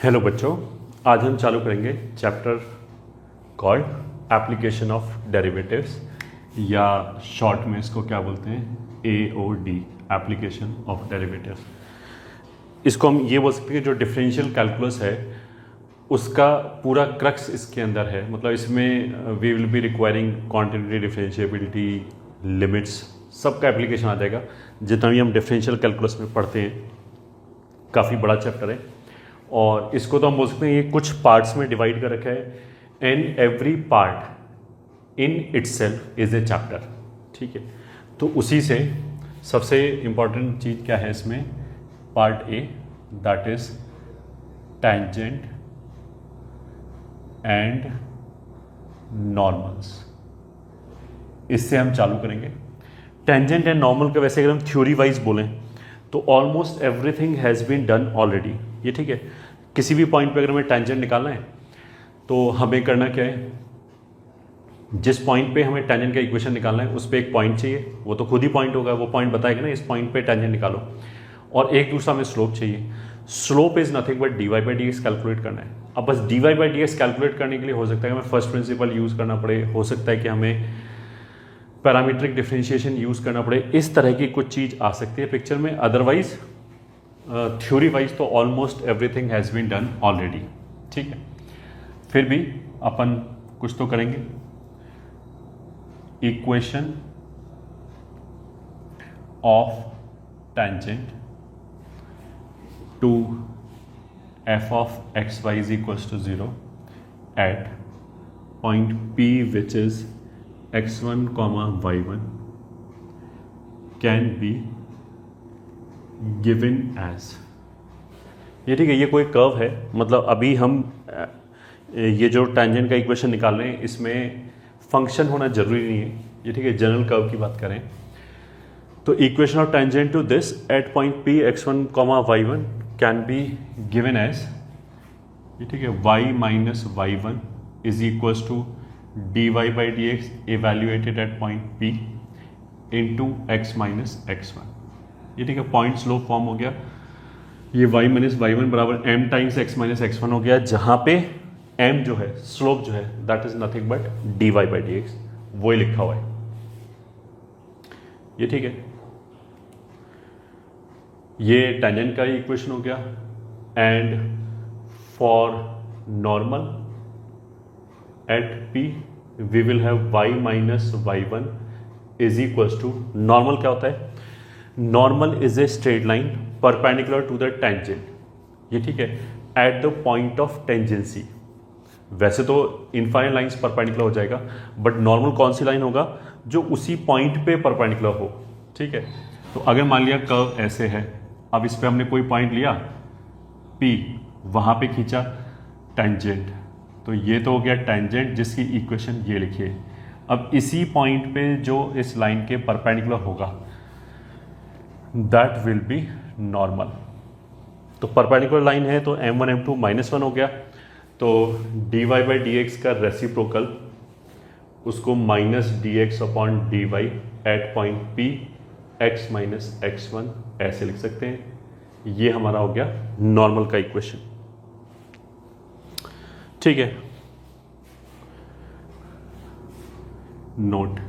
Hello बच्चों, आज हम चालू करेंगे chapter called application of derivatives, या शॉर्ट में इसको क्या बोलते हैं, AOD, एप्लीकेशन ऑफ डेरिवेटिव्स। इसको हम ये बोल सकते हैं कि जो डिफरेंशियल कैलकुलस है उसका पूरा क्रक्स इसके अंदर है। मतलब इसमें we will be requiring quantitative differentiability, limits, सबका एप्लीकेशन आ जाएगा। जितना भी हम डिफरेंशियल कैलकुलस में पढ़ते हैं, काफ़ी बड़ा चैप्टर है और इसको तो हम बोल सकते हैं ये कुछ पार्ट्स में डिवाइड कर रखा है, and every part in itself is a chapter. ठीक है, तो उसी से सबसे इम्पॉर्टेंट चीज़ क्या है इसमें, part A, that is tangent and normals. इससे हम चालू करेंगे। टेंजेंट एंड नॉर्मल का वैसे अगर हम थ्योरी वाइज बोलें तो almost everything has been done already. ये ठीक है, किसी भी पॉइंट पे अगर हमें टेंजेंट निकालना है तो हमें करना क्या है, जिस पॉइंट पे हमें टेंजेंट का इक्वेशन निकालना है उस पर एक पॉइंट चाहिए, वो तो खुद ही पॉइंट होगा, वो पॉइंट बताएगा ना इस पॉइंट पे टेंजेंट निकालो। और एक दूसरा हमें स्लोप चाहिए। Slope is nothing but dy by d x calculate करना है। अब बस dy by d x calculate करने के लिए हो सकता है कि हमें फर्स्ट प्रिंसिपल यूज़ करना पड़े, हो सकता है कि हमें पैरामीट्रिक डिफरेंशिएशन यूज़ करना पड़े, इस तरह की कुछ चीज़ आ सकती है पिक्चर में। अदरवाइज थ्योरी वाइज तो almost everything has been done already. ठीक है, फिर भी अपन कुछ तो करेंगे। Equation of tangent to f of x y is equals to 0 at point P which is x1 comma y1 can be given as। ये ठीक है, ये कोई कर्व है। मतलब अभी हम ये जो टेंजेंट का इक्वेशन निकाल रहे हैं इसमें फंक्शन होना जरूरी नहीं है। ये ठीक है, जनरल कर्व की बात करें तो equation of tangent to this at point P x1 comma y1 can be given as, ये ठीक है, y minus y1 is equals to dy by d x evaluated at point P into x minus x1। ये ठीक है, point slope form हो गया। ये y minus y1 बराबर m times x minus x1 हो गया, जहां पे m जो है, स्लोप जो है, that is nothing but dy by d x, वो ही लिखा हुआ है। ये ठीक है, ये टेंजेंट का इक्वेशन हो गया। And for normal at P we will have y minus y1 is equals to, normal क्या होता है, normal is a straight line perpendicular to the tangent. ये ठीक है, at the point of tangency. वैसे तो इनफाइनाइट लाइंस परपेंडिकुलर हो जाएगा, बट नॉर्मल कौन सी लाइन होगा, जो उसी पॉइंट पे परपेंडिकुलर हो। ठीक है, तो अगर मान लिया कर्व ऐसे है, अब इस पे हमने कोई पॉइंट लिया P, वहां पे खींचा टेंजेंट, तो ये तो हो गया टेंजेंट जिसकी इक्वेशन ये लिखिए। अब इसी पॉइंट पे जो इस लाइन के परपेंडिकुलर होगा दैट विल बी नॉर्मल। तो परपेंडिकुलर लाइन है तो m1 m2 -1 हो गया, तो dy बाई डी एक्स का रेसिप्रोकल उसको minus d x upon d y at point P x minus x1 ऐसे लिख सकते हैं। ये हमारा हो गया नॉर्मल का इक्वेशन। ठीक है, note,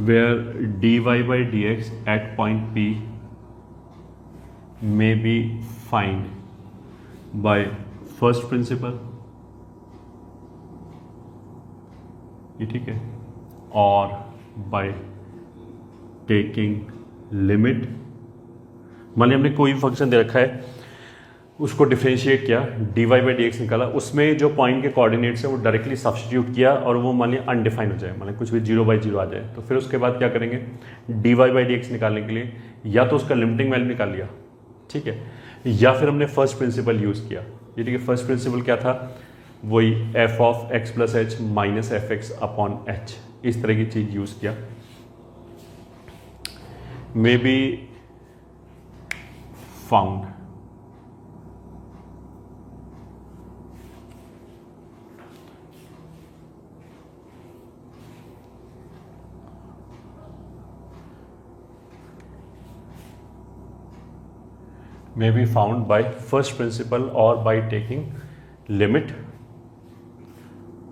where dy by dx at point P may be found by first principle, ये ठीक है, और बाय टेकिंग लिमिट। मान लिया हमने कोई फंक्शन दे रखा है, उसको डिफरेंशिएट किया, dy बाई डी एक्स निकाला, उसमें जो पॉइंट के कोऑर्डिनेट्स है वो डायरेक्टली सब्स्टिट्यूट किया और वो मान लिया अनडिफाइंड हो जाए, मान लिया कुछ भी 0 बाई 0 आ जाए, तो फिर उसके बाद क्या करेंगे, dy बाई डी एक्स निकालने के लिए या तो उसका लिमिटिंग वैल्यू निकाल लिया, ठीक है, या फिर हमने फर्स्ट प्रिंसिपल यूज़ किया। ये ठीक है, फर्स्ट प्रिंसिपल क्या था, वही f of x plus H minus F x upon H, इस तरह की चीज़ यूज़ किया। May be found may be found by first principle or by taking limit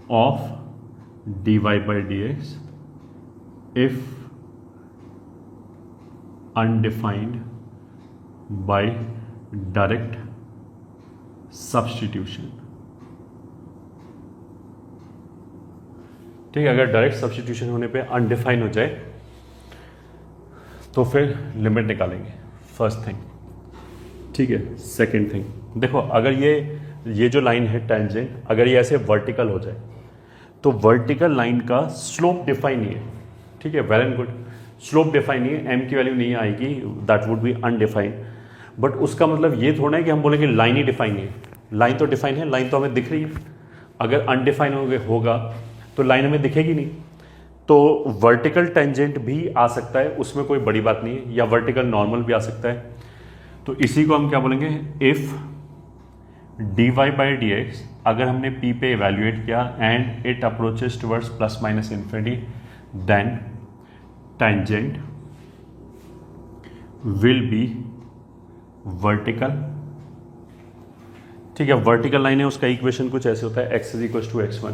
of dy by dx if undefined by direct substitution। ठीक है, अगर direct substitution होने पे undefine हो जाए तो फिर लिमिट निकालेंगे, फर्स्ट थिंग। ठीक है, सेकंड थिंग, देखो अगर ये जो लाइन है टेंजेंट, अगर ये ऐसे वर्टिकल हो जाए तो वर्टिकल लाइन का स्लोप डिफाइन नहीं है। ठीक है, well and good, slope define नहीं है, एम की वैल्यू नहीं आएगी, that would B undefined. But उसका मतलब ये थोड़ा है कि हम बोलेंगे लाइन ही डिफाइन है। लाइन तो डिफाइन है, लाइन तो हमें दिख रही है। अगर अनडिफाइन होगा तो लाइन हमें दिखेगी नहीं। तो वर्टिकल टेंजेंट भी आ सकता है, उसमें कोई बड़ी बात नहीं है, या वर्टिकल नॉर्मल भी आ सकता है। तो इसी को हम क्या बोलेंगे, if dy by d x अगर हमने p पे इवेल्युएट किया and it approaches towards plus minus infinity, then tangent will be vertical. ठीक है, वर्टिकल लाइन है, उसका इक्वेशन कुछ ऐसे होता है, x is equal to x1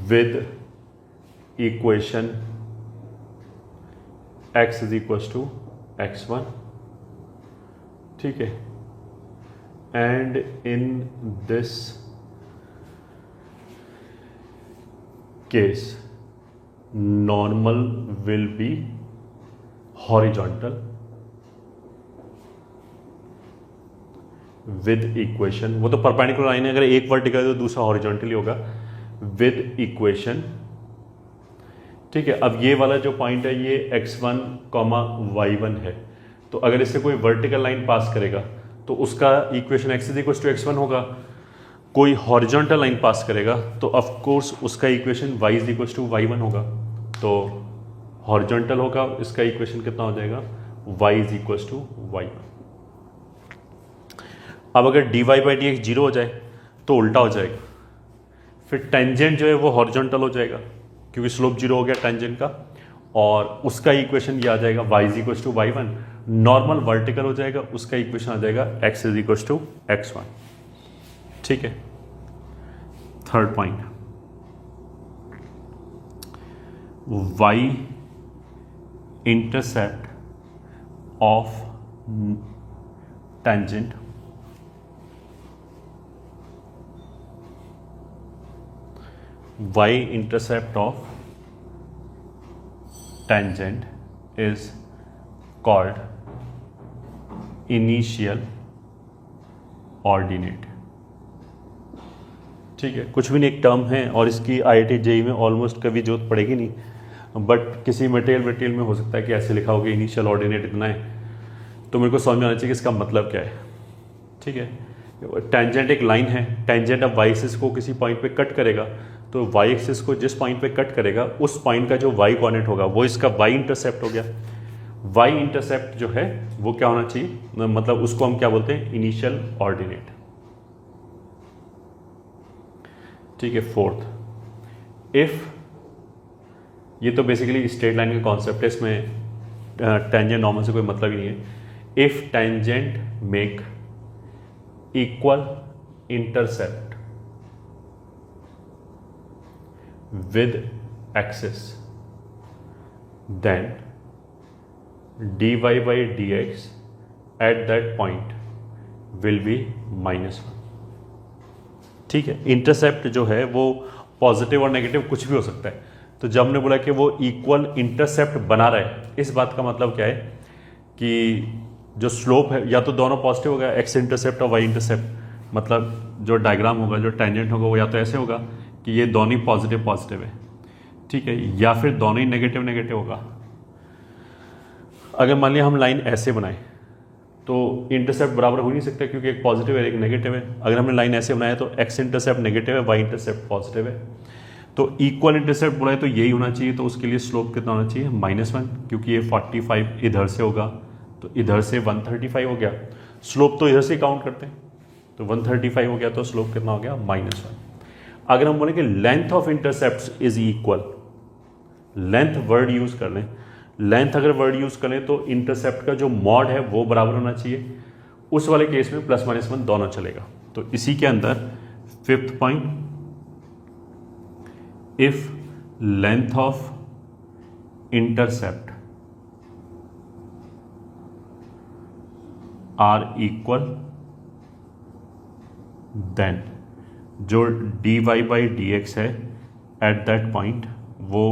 with equation x is equal to x1। ठीक है, and in this case normal will be horizontal with equation, वो तो परपेंडिकुलर लाइन है, अगर एक वर्टिकल है तो दूसरा हॉरिजॉन्टली होगा, विद इक्वेशन। ठीक है, अब ये वाला जो पॉइंट है ये x1, y1 है, तो अगर इससे कोई वर्टिकल लाइन पास करेगा तो उसका equation x is equal to x1 होगा। कोई हॉरिजॉन्टल लाइन पास करेगा तो ऑफ कोर्स उसका equation y is equal to y1 होगा। तो हॉरिजॉन्टल होगा, इसका इक्वेशन कितना हो जाएगा, y is equal to y1। अब अगर dy by d x zero हो जाए तो उल्टा हो जाएगा, फिर टेंजेंट जो है वो हॉरिजॉन्टल हो जाएगा क्योंकि स्लोप जीरो हो गया टेंजेंट का, और उसका इक्वेशन ये आ जाएगा y is equal to y1। Normal vertical हो जाएगा, उसका इक्वेशन आ जाएगा x is equal to x1। ठीक है, third point, y intercept of tangent y intercept of tangent is called initial ordinate। ठीक है, कुछ भी नहीं, एक टर्म है और इसकी IIT JEE में ऑलमोस्ट कभी जरूरत पड़ेगी नहीं, बट किसी मटेरियल में हो सकता है कि ऐसे लिखा होगा इनिशियल ऑर्डिनेट इतना है, तो मेरे को समझ में आना चाहिए कि इसका मतलब क्या है। ठीक है, टेंजेंट एक लाइन है, टेंजेंट अब y एक्सिस को किसी पॉइंट पे कट करेगा, तो y एक्सिस को जिस पॉइंट पे कट करेगा उस पॉइंट का जो y कोऑर्डिनेट होगा वो इसका y इंटरसेप्ट हो गया। y इंटरसेप्ट जो है वो क्या होना चाहिए, मतलब उसको हम क्या बोलते हैं, इनिशियल ऑर्डिनेट। ठीक है, फोर्थ, इफ, ये तो बेसिकली स्ट्रेट लाइन का कॉन्सेप्ट है, इसमें टेंजेंट नॉर्मल से कोई मतलब ही नहीं है। If tangent make equal intercept with axis, then dy by dx at that point will be -1। ठीक है, इंटरसेप्ट जो है वो पॉजिटिव और नेगेटिव कुछ भी हो सकता है, तो जब हमने बोला कि वो इक्वल इंटरसेप्ट बना रहा है, इस बात का मतलब क्या है कि जो स्लोप है या तो दोनों पॉजिटिव होगा, एक्स इंटरसेप्ट और वाई इंटरसेप्ट, मतलब जो डायग्राम होगा, जो टेंजेंट होगा वो या तो ऐसे होगा कि ये दोनों ही पॉजिटिव है, ठीक है, या फिर दोनों ही नेगेटिव होगा। अगर मान लिया हम लाइन ऐसे बनाए तो इंटरसेप्ट बराबर हो नहीं सकता क्योंकि एक पॉजिटिव है एक नेगेटिव है। अगर हमने लाइन ऐसे बनाया तो एक्स इंटरसेप्ट नेगेटिव है, वाई इंटरसेप्ट पॉजिटिव है, तो इक्वल इंटरसेप्ट बोला है तो यही होना चाहिए। तो उसके लिए स्लोप कितना होना चाहिए, -1, क्योंकि ये 45 इधर से होगा तो इधर से 135 हो गया। स्लोप तो इधर से काउंट करते हैं, तो 135 हो गया, तो स्लोप कितना हो गया, -1। अगर हम बोले कि length of intercept is equal, length word use कर लें, लेंथ अगर वर्ड यूज करें तो इंटरसेप्ट का जो मॉड है वो बराबर होना चाहिए उस वाले केस में +-1 दोनों चलेगा। तो इसी के अंदर fifth point, if length of intercept are equal, then जो dy/dx है एट दैट पॉइंट वो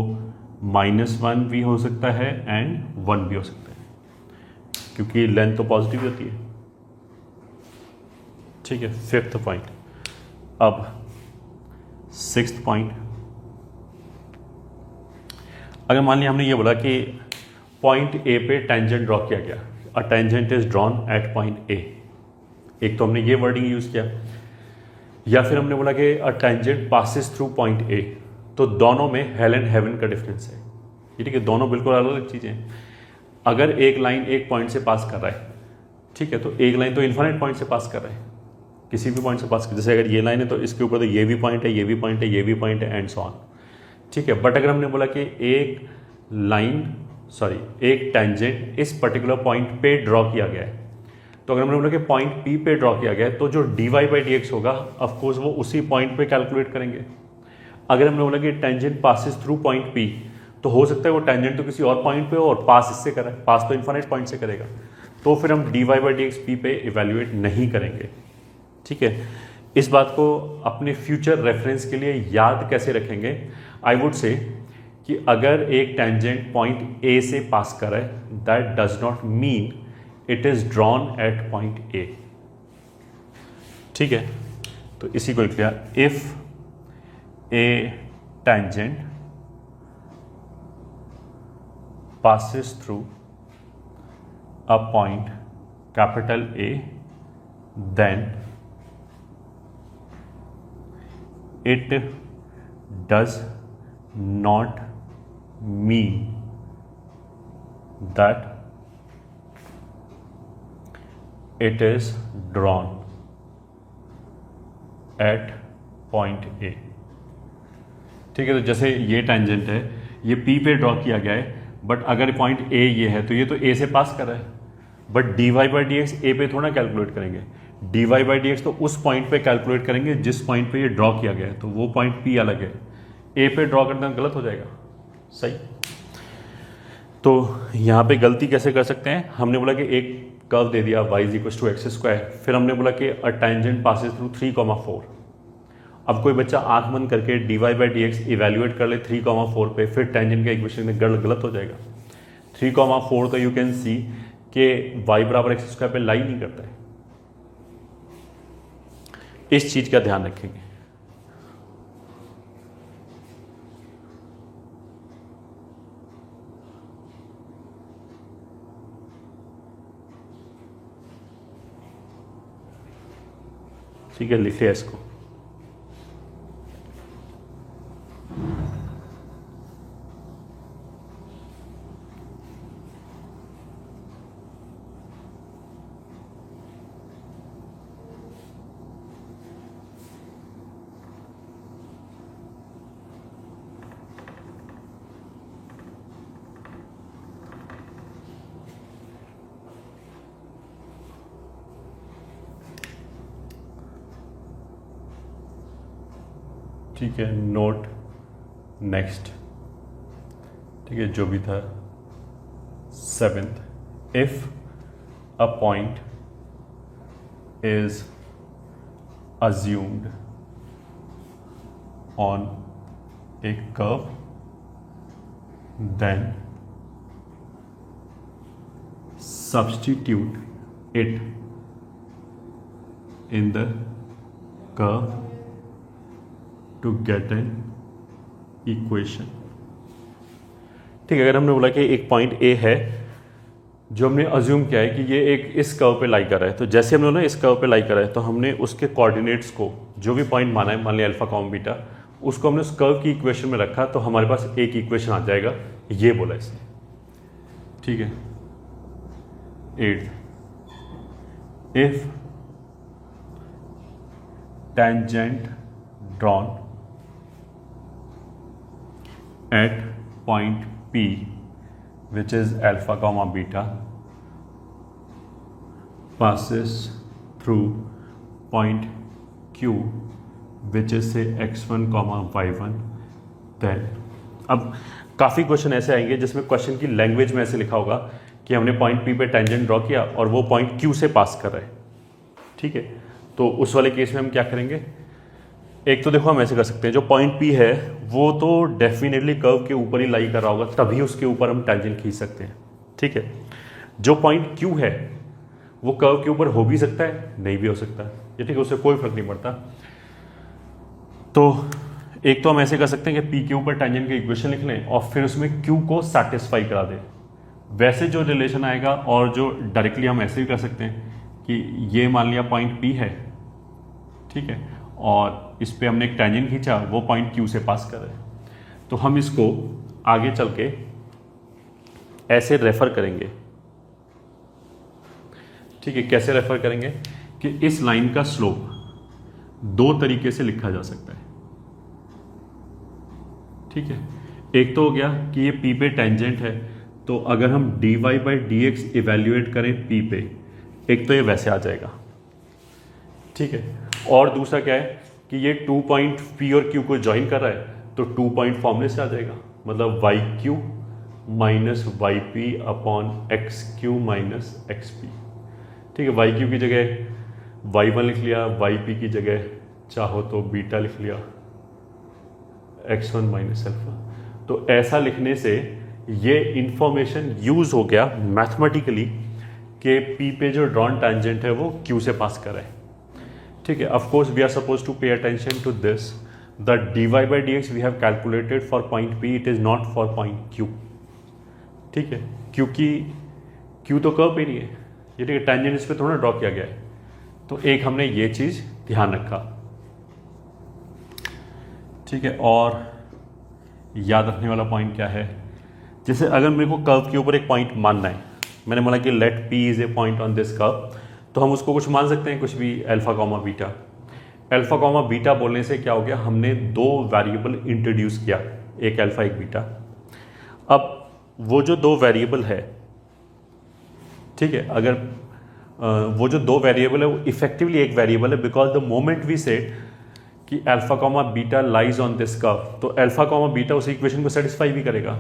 -1 भी हो सकता है एंड 1 भी हो सकता है, क्योंकि लेंथ तो पॉजिटिव होती है। ठीक है, फिफ्थ पॉइंट। अब सिक्स्थ पॉइंट, अगर मान लिया हमने ये बोला कि पॉइंट ए पे टेंजेंट ड्रॉ किया गया, a tangent is drawn at point A, एक तो हमने ये वर्डिंग यूज किया, या फिर हमने बोला कि a tangent passes through point A, तो दोनों में हेल एंड हेवन का डिफरेंस है। ठीक है, दोनों बिल्कुल अलग अलग चीज़ें हैं। अगर एक लाइन एक पॉइंट से पास कर रहा है, ठीक है, तो एक लाइन तो इन्फिनिट पॉइंट से पास कर रहा है, किसी भी पॉइंट से पास कर, जैसे अगर ये लाइन है तो इसके ऊपर तो ये भी पॉइंट है, ये भी पॉइंट है, ये भी पॉइंट है एंड सो ऑन। ठीक है, बट अगर हमने बोला कि एक टेंजेंट इस पर्टिकुलर पॉइंट पे ड्रॉ किया गया है, तो अगर हमने बोला कि पॉइंट पी पे ड्रॉ किया गया है, तो जो dy/dx होगा ऑफकोर्स वो उसी पॉइंट पे कैलकुलेट करेंगे। अगर हमने बोला कि tangent passes through point P, तो हो सकता है वो टेंजेंट तो किसी और पॉइंट पे हो और पास इससे करा है, पास तो इन्फिनिट पॉइंट से करेगा, तो फिर हम dy/dx पी पे इवेल्युएट नहीं करेंगे। ठीक है, इस बात को अपने फ्यूचर रेफरेंस के लिए याद कैसे रखेंगे? आई वुड से कि अगर एक टेंजेंट पॉइंट ए से पास कर रहा है, that does not mean it is drawn at point A. ठीक है, तो इसी को लिख लिया, if A tangent passes through a point capital A, then it does not mean that it is drawn at point A। ठीक है, तो जैसे ये टेंजेंट है, ये P पे ड्रॉ किया गया है, बट अगर पॉइंट ए ये है तो ये तो ए से पास कर रहा है, बट dy/dx ए पे थोड़ा कैलकुलेट करेंगे, dy/dx तो उस पॉइंट पे कैलकुलेट करेंगे जिस पॉइंट पे ये ड्रॉ किया गया है, तो वो पॉइंट पी अलग है, ए पे ड्रॉ करना गलत हो जाएगा। सही, तो यहाँ पे गलती कैसे कर सकते हैं? हमने बोला कि एक कर्व दे दिया y = x², फिर हमने बोला कि अ टेंजेंट पासिस थ्रू 3,4। अब कोई बच्चा आंख बंद करके dy/dx इवेल्युएट कर ले 3,4 पे, फिर टेंजेंट का इक्वेशन में गलत हो जाएगा। 3,4 तो यू कैन सी कि y = x² पे लाई नहीं करता है। इस चीज का ध्यान रखेंगे। ठीक है, लिखिए इसको। ठीक है, नोट नेक्स्ट। ठीक है, जो भी था 7th, if a point is assumed on a curve, then substitute it in the curve to get an equation। ठीक है, अगर हमने बोला कि एक पॉइंट ए है जो हमने अज्यूम किया है कि ये एक इस कर्व पे लाई कर रहा है, तो जैसे हमने बोला इस कर्व पे लाई कर रहा है, तो हमने उसके कोऑर्डिनेट्स को जो भी पॉइंट माना है, मान लिया अल्फा कॉमा बीटा, उसको हमने उस कर्व की इक्वेशन में रखा, तो हमारे पास एक इक्वेशन आ जाएगा। ये बोला इसने। ठीक है, 8, if tangent drawn at point P, which is alpha comma beta, passes through point Q which is say x1, y1 then। अब काफ़ी क्वेश्चन ऐसे आएंगे जिसमें क्वेश्चन की लैंग्वेज में ऐसे लिखा होगा कि हमने पॉइंट P पे टेंजेंट ड्रॉ किया और वो पॉइंट Q से पास कर रहा है, ठीक है। तो उस वाले केस में हम क्या करेंगे, एक तो देखो हम ऐसे कर सकते हैं, जो पॉइंट P है वो तो डेफिनेटली कर्व के ऊपर ही लाई कर रहा होगा, तभी उसके ऊपर हम टेंजेंट खींच सकते हैं, ठीक है। जो पॉइंट Q है वो कर्व के ऊपर हो भी सकता है, नहीं भी हो सकता है, ये ठीक है, उससे कोई फर्क नहीं पड़ता। तो एक तो हम ऐसे कर सकते हैं कि P के ऊपर टेंजेंट का इक्वेशन लिख लें और फिर उसमें Q को सेटिस्फाई करा दें, वैसे जो रिलेशन आएगा। और जो डायरेक्टली हम ऐसे भी कर सकते हैं कि ये मान लिया पॉइंट P है, ठीक है, और इस पे हमने एक टेंजेंट खींचा, वो पॉइंट Q से पास कर रहा है। तो हम इसको आगे चल के ऐसे रेफर करेंगे, ठीक है। कैसे रेफर करेंगे कि इस लाइन का स्लोप दो तरीके से लिखा जा सकता है, ठीक है। एक तो हो गया कि ये P पे टेंजेंट है, तो अगर हम dy बाई dx इवेल्युएट करें P पे, एक तो ये वैसे आ जाएगा, ठीक है। और दूसरा क्या है कि ये 2 पॉइंट P और Q को ज्वाइन कर रहा है, तो 2 पॉइंट फॉर्मूले से आ जाएगा, मतलब yq minus yp upon xq minus xp, ठीक है। yq की जगह y1 लिख लिया, yp की जगह चाहो तो बीटा लिख लिया, x1 माइनस अल्फा। तो ऐसा लिखने से ये इंफॉर्मेशन यूज हो गया मैथमेटिकली कि P पे जो ड्रॉन टेंजेंट है वो Q से पास कर रहा है, ठीक है। Of course we are suppose to pay attention to this, the dy by dx we have calculated for point P, it is not for point Q, ठीक है, क्योंकि Q तो कर्व पे नहीं है, ये ठीक है, टेंजेंट इस पे थोड़ा ड्रॉ किया गया है। तो एक हमने ये चीज ध्यान रखा, ठीक है। और याद रखने वाला पॉइंट क्या है, जैसे अगर मेरे को कर्व के ऊपर एक पॉइंट मानना है, मैंने बोला कि let P is a point on this curve, तो हम उसको कुछ मान सकते हैं, कुछ भी, alpha comma beta. Alpha comma beta बोलने से क्या हो गया, हमने दो वेरिएबल इंट्रोड्यूस किया, एक अल्फा एक बीटा। अब वो जो दो वेरिएबल है, ठीक है, अगर वो जो दो वेरिएबल है वो इफेक्टिवली एक वेरिएबल है, because the moment we said कि alpha comma beta lies on this curve, तो अल्फा कॉमा बीटा उस इक्वेशन को सेटिस्फाई भी करेगा।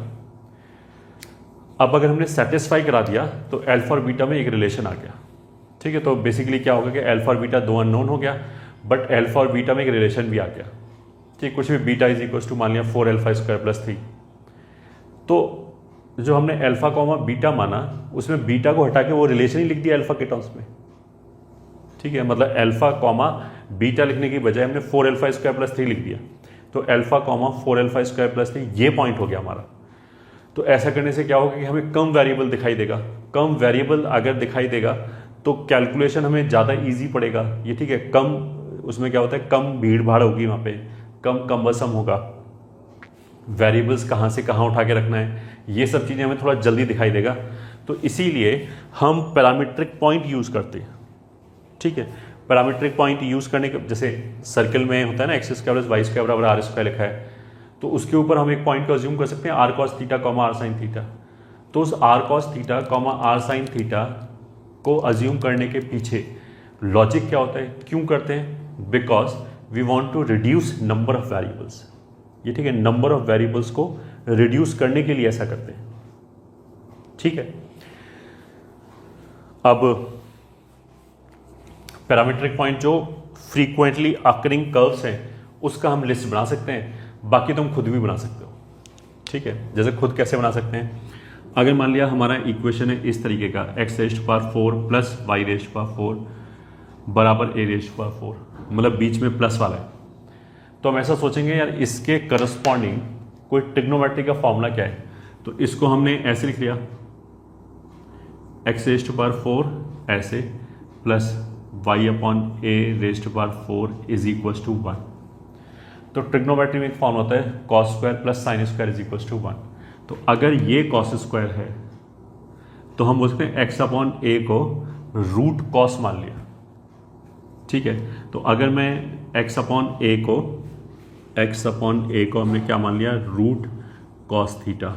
अब अगर हमने सेटिस्फाई करा दिया तो अल्फा और बीटा में एक रिलेशन आ गया, ठीक है। तो बेसिकली क्या होगा कि अल्फा और बीटा दो अननोन हो गया, बट अल्फा और बीटा में एक रिलेशन भी आ गया, ठीक। कुछ भी बीटा इज इक्वल टू मान लिया 4 अल्फा स्क्वायर प्लस 3। तो जो हमने अल्फा कॉमा बीटा माना, उसमें बीटा को हटा के वो रिलेशन ही लिख दिया अल्फा के टर्म्स में, ठीक है। मतलब अल्फा कॉमा बीटा लिखने की बजाय हमने 4 अल्फा स्क्वायर प्लस 3 लिख दिया, तो alpha comma 4 alpha square plus 3 ये पॉइंट हो गया हमारा। तो ऐसा करने से क्या होगा कि हमें कम वेरिएबल दिखाई देगा, कम वेरिएबल अगर दिखाई देगा तो कैलकुलेशन हमें ज़्यादा इजी पड़ेगा, ये ठीक है। कम उसमें क्या होता है, कम भीड़ भाड़ होगी वहाँ पे, कम कम्बसम होगा, वेरिएबल्स कहाँ से कहाँ उठा के रखना है, ये सब चीज़ें हमें थोड़ा जल्दी दिखाई देगा। तो इसीलिए हम पैरामीट्रिक पॉइंट यूज़ करते हैं, ठीक है। पैरामीट्रिक पॉइंट यूज़ करने के, जैसे सर्कल में होता है ना, x square plus y square बराबर आर स्क्वायर लिखा है, तो उसके ऊपर हम एक पॉइंट को अज्यूम कर सकते हैं r cos theta comma r sine theta. तो उस r cos theta comma r sine theta को अज्यूम करने के पीछे लॉजिक क्या होता है, क्यों करते हैं, because we want to reduce number of variables, ये ठीक है, नंबर ऑफ वेरिएबल्स को रिड्यूस करने के लिए ऐसा करते हैं, ठीक है। अब पैरामीट्रिक पॉइंट जो फ्रीक्वेंटली अकरिंग कर्व्स हैं उसका हम लिस्ट बना सकते हैं, बाकी तुम खुद भी बना सकते हो, ठीक है। जैसे खुद कैसे बना सकते हैं, अगर मान लिया हमारा इक्वेशन है इस तरीके का, x rest power 4 plus y rest power 4 बराबर a रेस्ट पावर 4, मतलब बीच में प्लस वाला है, तो हम ऐसा सोचेंगे यार इसके करस्पॉन्डिंग कोई ट्रिग्नोमेट्री का फॉर्मूला क्या है, तो इसको हमने ऐसे लिख लिया, x रेस्ट पावर 4 ऐसे plus y upon a raised power 4 is equal to 1। तो ट्रिग्नोमेट्री में एक फॉर्म होता है cos square plus sine square is equal to 1। तो अगर ये कॉस स्क्वायर है तो हम बोलते हैं x अपॉन a को रूट कॉस मान लिया, ठीक है। तो अगर मैं x अपॉन a को हमने क्या मान लिया, रूट कॉस थीटा,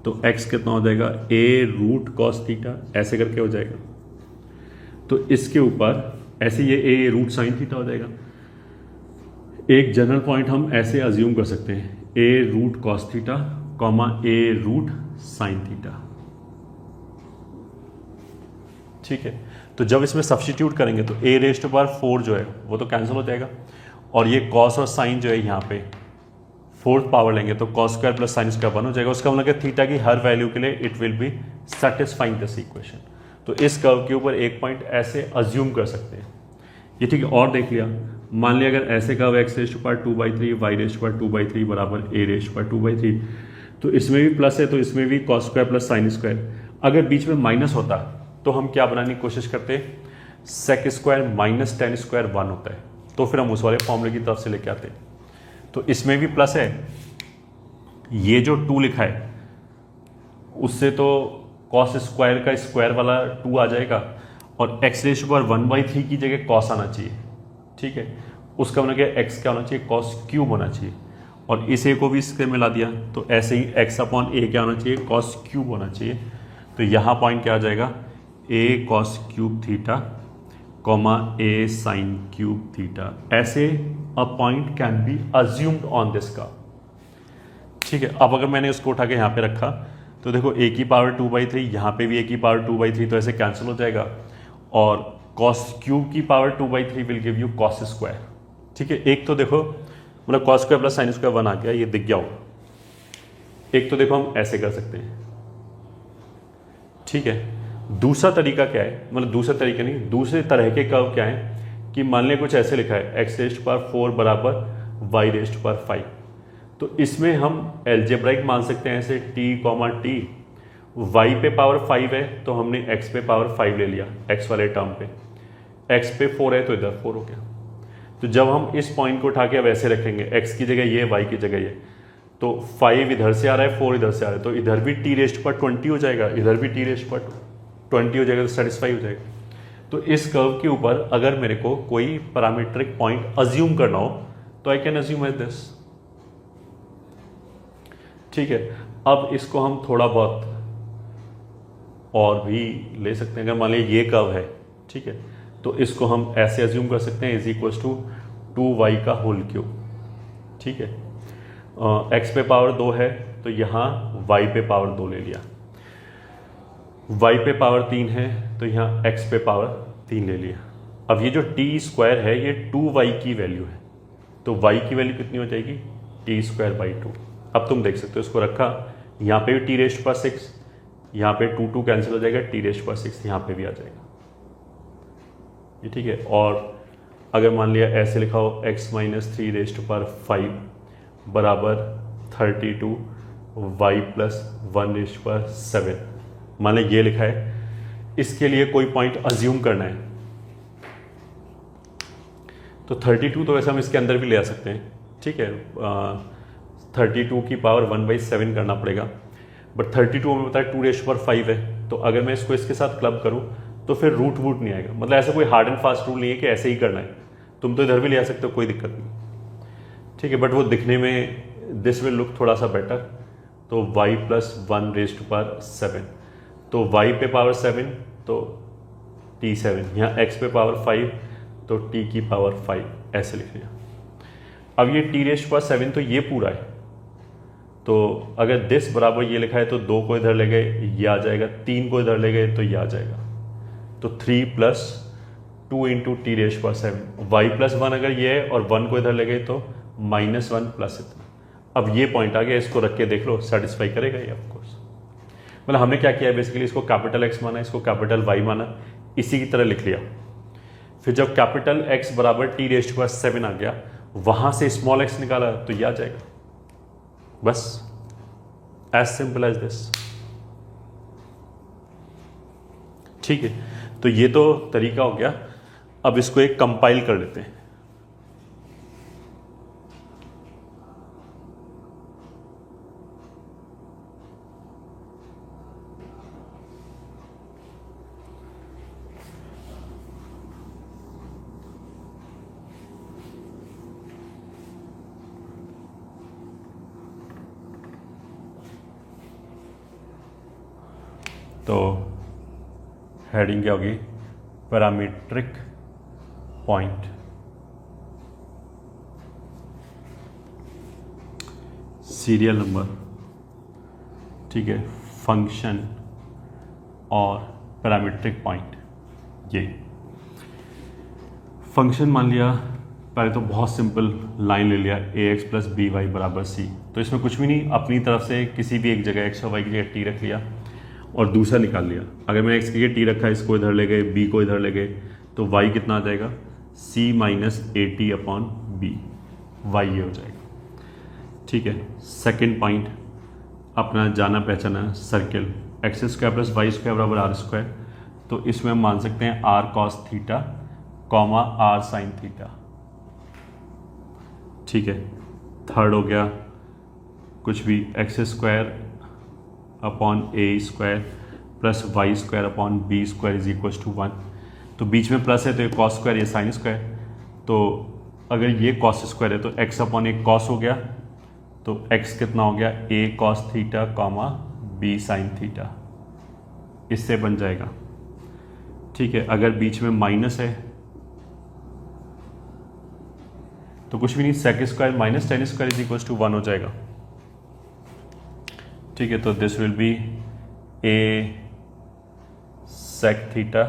तो x कितना हो जाएगा, a रूट कॉस थीटा, ऐसे करके हो जाएगा। तो इसके ऊपर ऐसे ये ए रूट साइन थीटा हो जाएगा। एक जनरल पॉइंट हम ऐसे अज्यूम कर सकते हैं, ए रूट कॉस थीटा कॉमा ए रूट साइन थीटा। ठीक है, तो जब इसमें सब्स्टिट्यूट करेंगे तो ए रेस्ट पावर 4 जो है वो तो कैंसिल हो जाएगा, और ये कॉस और साइन जो है यहाँ पे फोर्थ पावर लेंगे तो cos square plus sine square 1 हो जाएगा। उसका मतलब थीटा की हर वैल्यू के लिए it will B satisfying this equation. तो इस कर्व के ऊपर एक पॉइंट ऐसे अज्यूम कर सकते हैं ये। ठीक है, और देख लिया, मान लिया अगर ऐसे curve x raised power 2/3 y raised power 2/3 बराबर ए रेस्ट पावर 2/3, तो इसमें भी प्लस है तो इसमें भी cos square plus sine square. अगर बीच में माइनस होता तो हम क्या बनाने की कोशिश करते, sec square minus tan square 1 होता है, तो फिर हम उस वाले फॉर्मूले की तरफ से लेके आते हैं। तो इसमें भी प्लस है, ये जो 2 लिखा है उससे तो कॉस स्क्वायर का स्क्वायर वाला 2 आ जाएगा, और एक्स रेशो पर 1/3 की जगह कॉस आना चाहिए। ठीक है, उसका मतलब क्या, एक्स क्या होना चाहिए, कॉस क्यूब होना चाहिए, और इस ए को भी इसके मिला दिया तो ऐसे ही एक्स अपॉन ए क्या होना चाहिए, कॉस क्यूब होना चाहिए। तो यहाँ पॉइंट क्या आ जाएगा, a cos cube theta comma a sine cube theta. ऐसे a point can be assumed on this का। ठीक है, अब अगर मैंने उसको उठा के यहाँ पे रखा तो देखो ए की पावर 2/3, यहाँ पे भी ए की पावर 2/3, तो ऐसे कैंसिल हो जाएगा, और कॉस क्यूब की power 2/3 will give you cos square. ठीक है, एक तो देखो मतलब cos square plus sine square 1 आ गया, ये दिख गया होगा। एक तो देखो हम ऐसे कर सकते हैं। ठीक है, दूसरा तरीका क्या है, मतलब दूसरा तरीका नहीं, दूसरे तरह के कर्व क्या है कि मान लिया कुछ ऐसे लिखा है एक्स रेस्ट पावर 4 बराबर वाई रेस्ट पावर 5, तो इसमें हम एल्जेब्राइक मान सकते हैं ऐसे टी कॉमा टी, वाई पे पावर 5 है तो हमने एक्स पे पावर 5 ले लिया, एक्स वाले टर्म पे, एक्स पे 4 है तो इधर 4 हो गया। तो जब हम इस पॉइंट को उठा के अब ऐसे रखेंगे, एक्स की जगह ये, वाई की जगह ये, तो 5 इधर से आ रहा है, 4 इधर से आ रहा है, तो इधर भी टी रेस्ट पर 20 हो जाएगा, इधर भी टी रेस्ट पर 20 हो जाएगा, तो सेटिस्फाई हो जाएगा। तो इस कर्व के ऊपर अगर मेरे को कोई पैरामीट्रिक पॉइंट अज्यूम करना हो तो I can assume as this. ठीक है, अब इसको हम थोड़ा बहुत और भी ले सकते हैं। अगर मान लीजिए ये कर्व है, ठीक है, तो इसको हम ऐसे अज्यूम कर सकते हैं इज इक्वल टू 2y का होल क्यूब। ठीक है, x पे पावर 2 है तो यहाँ y पे पावर 2 ले लिया, y पे पावर 3 है तो यहाँ x पे पावर 3 ले लिया। अब ये जो t स्क्वायर है ये 2y की वैल्यू है, तो y की वैल्यू कितनी हो जाएगी, t²/2। अब तुम देख सकते हो, इसको रखा, यहाँ पे भी t⁻⁶, यहाँ पे 2 कैंसिल हो जाएगा, t⁻⁶ यहाँ पे भी आ जाएगा। ये ठीक है, और अगर मान लिया ऐसे लिखा हो x-3 बराबर 32 y+1 मान लिया ये लिखा है, इसके लिए कोई पॉइंट अज्यूम करना है तो 32 तो वैसे हम इसके अंदर भी ले आ सकते हैं। ठीक है, 32 की पावर 1/7 करना पड़ेगा, बट 32 हमें पता है 2⁵ है, तो अगर मैं इसको इसके साथ क्लब करूं तो फिर रूट वूट नहीं आएगा। मतलब ऐसा कोई हार्ड एंड फास्ट रूल नहीं है कि ऐसे ही करना है, तुम तो इधर भी ले आ सकते हो, कोई दिक्कत नहीं। ठीक है, बट वो दिखने में दिस विल लुक थोड़ा सा बेटर। तो y+1⁻⁷, तो y पे पावर 7 तो t7, यहाँ x पे पावर 5 तो t की पावर 5, ऐसे लिख लिया। अब ये t⁻⁷ तो ये पूरा है, तो अगर दिस बराबर ये लिखा है तो 2 को इधर ले गए ये आ जाएगा, 3 को इधर ले गए तो ये आ जाएगा, तो 3 + 2 × t⁻⁷, y+1 अगर ये है और 1 को इधर ले गए तो -1 प्लस इतना। अब ये पॉइंट आ गया, इसको रख के देख लो, सेटिस्फाई करेगा ये ऑफकोर्स। मतलब हमने क्या किया है बेसिकली, इसको कैपिटल X माना, इसको कैपिटल Y माना, इसी की तरह लिख लिया। फिर जब कैपिटल X बराबर t⁻⁷ आ गया, वहां से स्मॉल x निकाला तो ये आ जाएगा, बस एज सिंपल एज दिस। ठीक है, तो ये तो तरीका हो गया। अब इसको एक कंपाइल कर लेते हैं। तो हेडिंग क्या होगी, पैरामीट्रिक पॉइंट, सीरियल नंबर, ठीक है, फंक्शन और पैरामीट्रिक पॉइंट। ये फंक्शन मान लिया, पहले तो बहुत सिंपल लाइन ले लिया ax प्लस बी वाई बराबर सी, तो इसमें कुछ भी नहीं, अपनी तरफ से किसी भी एक जगह x और y की जगह t रख लिया और दूसरा निकाल लिया। अगर मैंने x की जगह t रखा है, इसको इधर ले गए, b को इधर ले गए, तो y कितना आ जाएगा, c minus a t upon बी, y ये हो जाएगा। ठीक है, सेकेंड पॉइंट अपना जाना पहचाना circle, x square plus y square बराबर आर स्क्वायर, तो इसमें हम मान सकते हैं r cos theta comma r sine theta. ठीक है, थर्ड हो गया कुछ भी x square upon a square plus y square upon b square is equal to 1, तो बीच में प्लस है तो ये कॉस स्क्वायर, ये साइन स्क्वायर, तो अगर ये कॉस स्क्वायर है तो एक्स अपॉन एक कॉस हो गया, तो x कितना हो गया, a cos theta comma b sine theta, इससे बन जाएगा। ठीक है, अगर बीच में माइनस है तो कुछ भी नहीं, sec square minus tan square is equal to 1 हो जाएगा। ठीक है, तो this will be a sec theta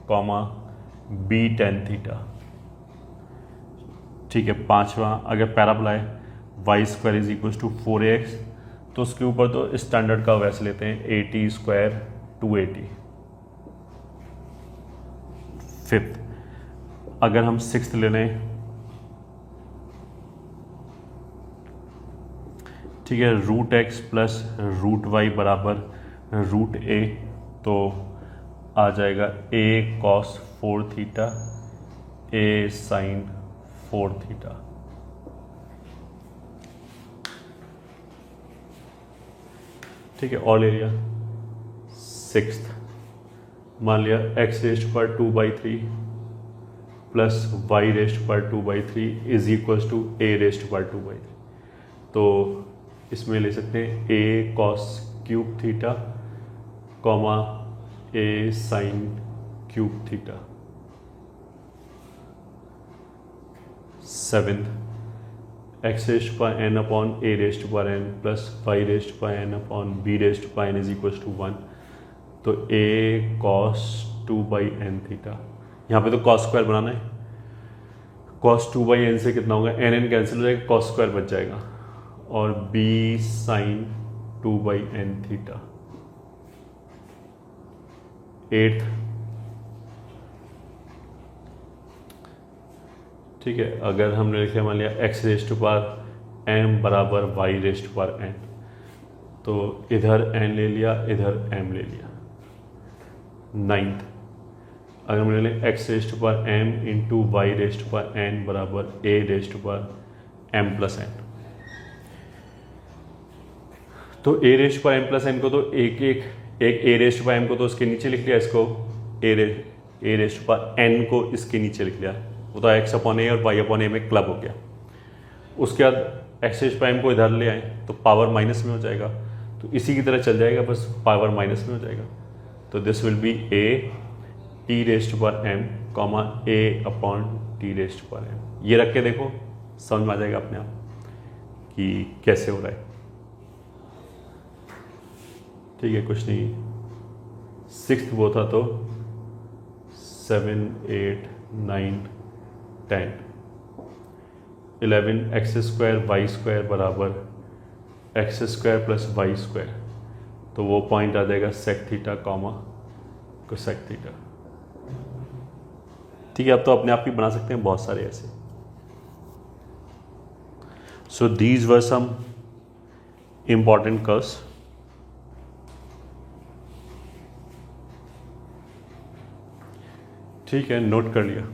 comma b tan theta. ठीक है, पांचवा अगर पैराबोला है y square is equal to 4ax, तो उसके ऊपर तो स्टैंडर्ड का वैसे लेते हैं ए टी स्क्वायर 280। फिफ्थ अगर हम सिक्स्थ ले लें, ठीक है, root x plus root y बराबर रूट ए, तो आ जाएगा a cos 4 theta a sine 4 theta. ठीक है, और ले लिया सिक्स्थ, मान लिया एक्स रेस्ट पर 2/3 प्लस वाई रेस्ट पर 2/3 is equal to a raised पर 2/3, तो इसमें ले सकते हैं a cos cube theta comma a sine cube theta. Seventh x raised पर एन अपॉन ए रेस्ट पर एन प्लस वाई रेस्ट पर एन अपॉन बी रेस्ट पर एन इज इक्वल टू 1, तो ए कॉस 2/n थीटा, यहाँ पे तो cos square बनाना है, cos 2/n से कितना होगा, एन कैंसिल हो जाएगा, कॉस स्क्वायर बच जाएगा, और B sign 2/n theta. Eighth, ठीक है, अगर हमने लिखा मान लिया एक्स रेस्ट पर एम बराबर वाई रेस्ट पर एन, तो इधर एन ले लिया, इधर एम ले लिया। नाइन्थ, अगर हमने लिया एक्स रेस्ट पर एम इंटू वाई रेस्ट पर एन बराबर ए रेस्ट पर एम प्लस एन, तो ए रेस्ट पर एम प्लस एन को तो एक ए रेस्ट पर एम को तो उसके नीचे लिख लिया, इसको ए रेस्ट पर एन को इसके नीचे लिख लिया, वो तो एक्स अपॉन ए और वाई अपॉन ए में क्लब हो गया। उसके बाद एक्स रेस्ट पर एम को इधर ले आए तो पावर माइनस में हो जाएगा, तो इसी की तरह चल जाएगा, बस पावर माइनस में हो जाएगा, तो this will B A T rest पर एम कॉमा ए अपॉन टी रेस्ट पर एम। ये रख के देखो, समझ में आ जाएगा अपने आप कि कैसे हो रहा है। ठीक है, कुछ नहीं, सिक्स्थ वो था तो 7 8 9 10 11 एक्स स्क्वायर वाई स्क्वायर बराबर x square plus y square, तो वो पॉइंट आ जाएगा sec theta comma cosec theta. ठीक है, अब तो अपने आप ही बना सकते हैं बहुत सारे ऐसे। So these were some important curves. ठीक है, नोट कर लिया।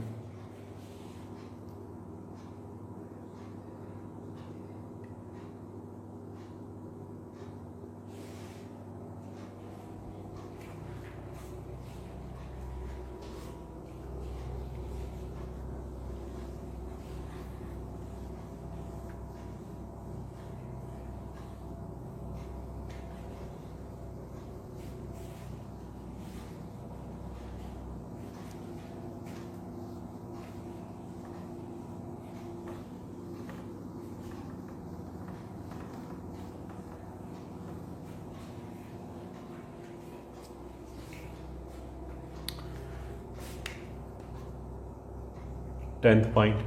10th पॉइंट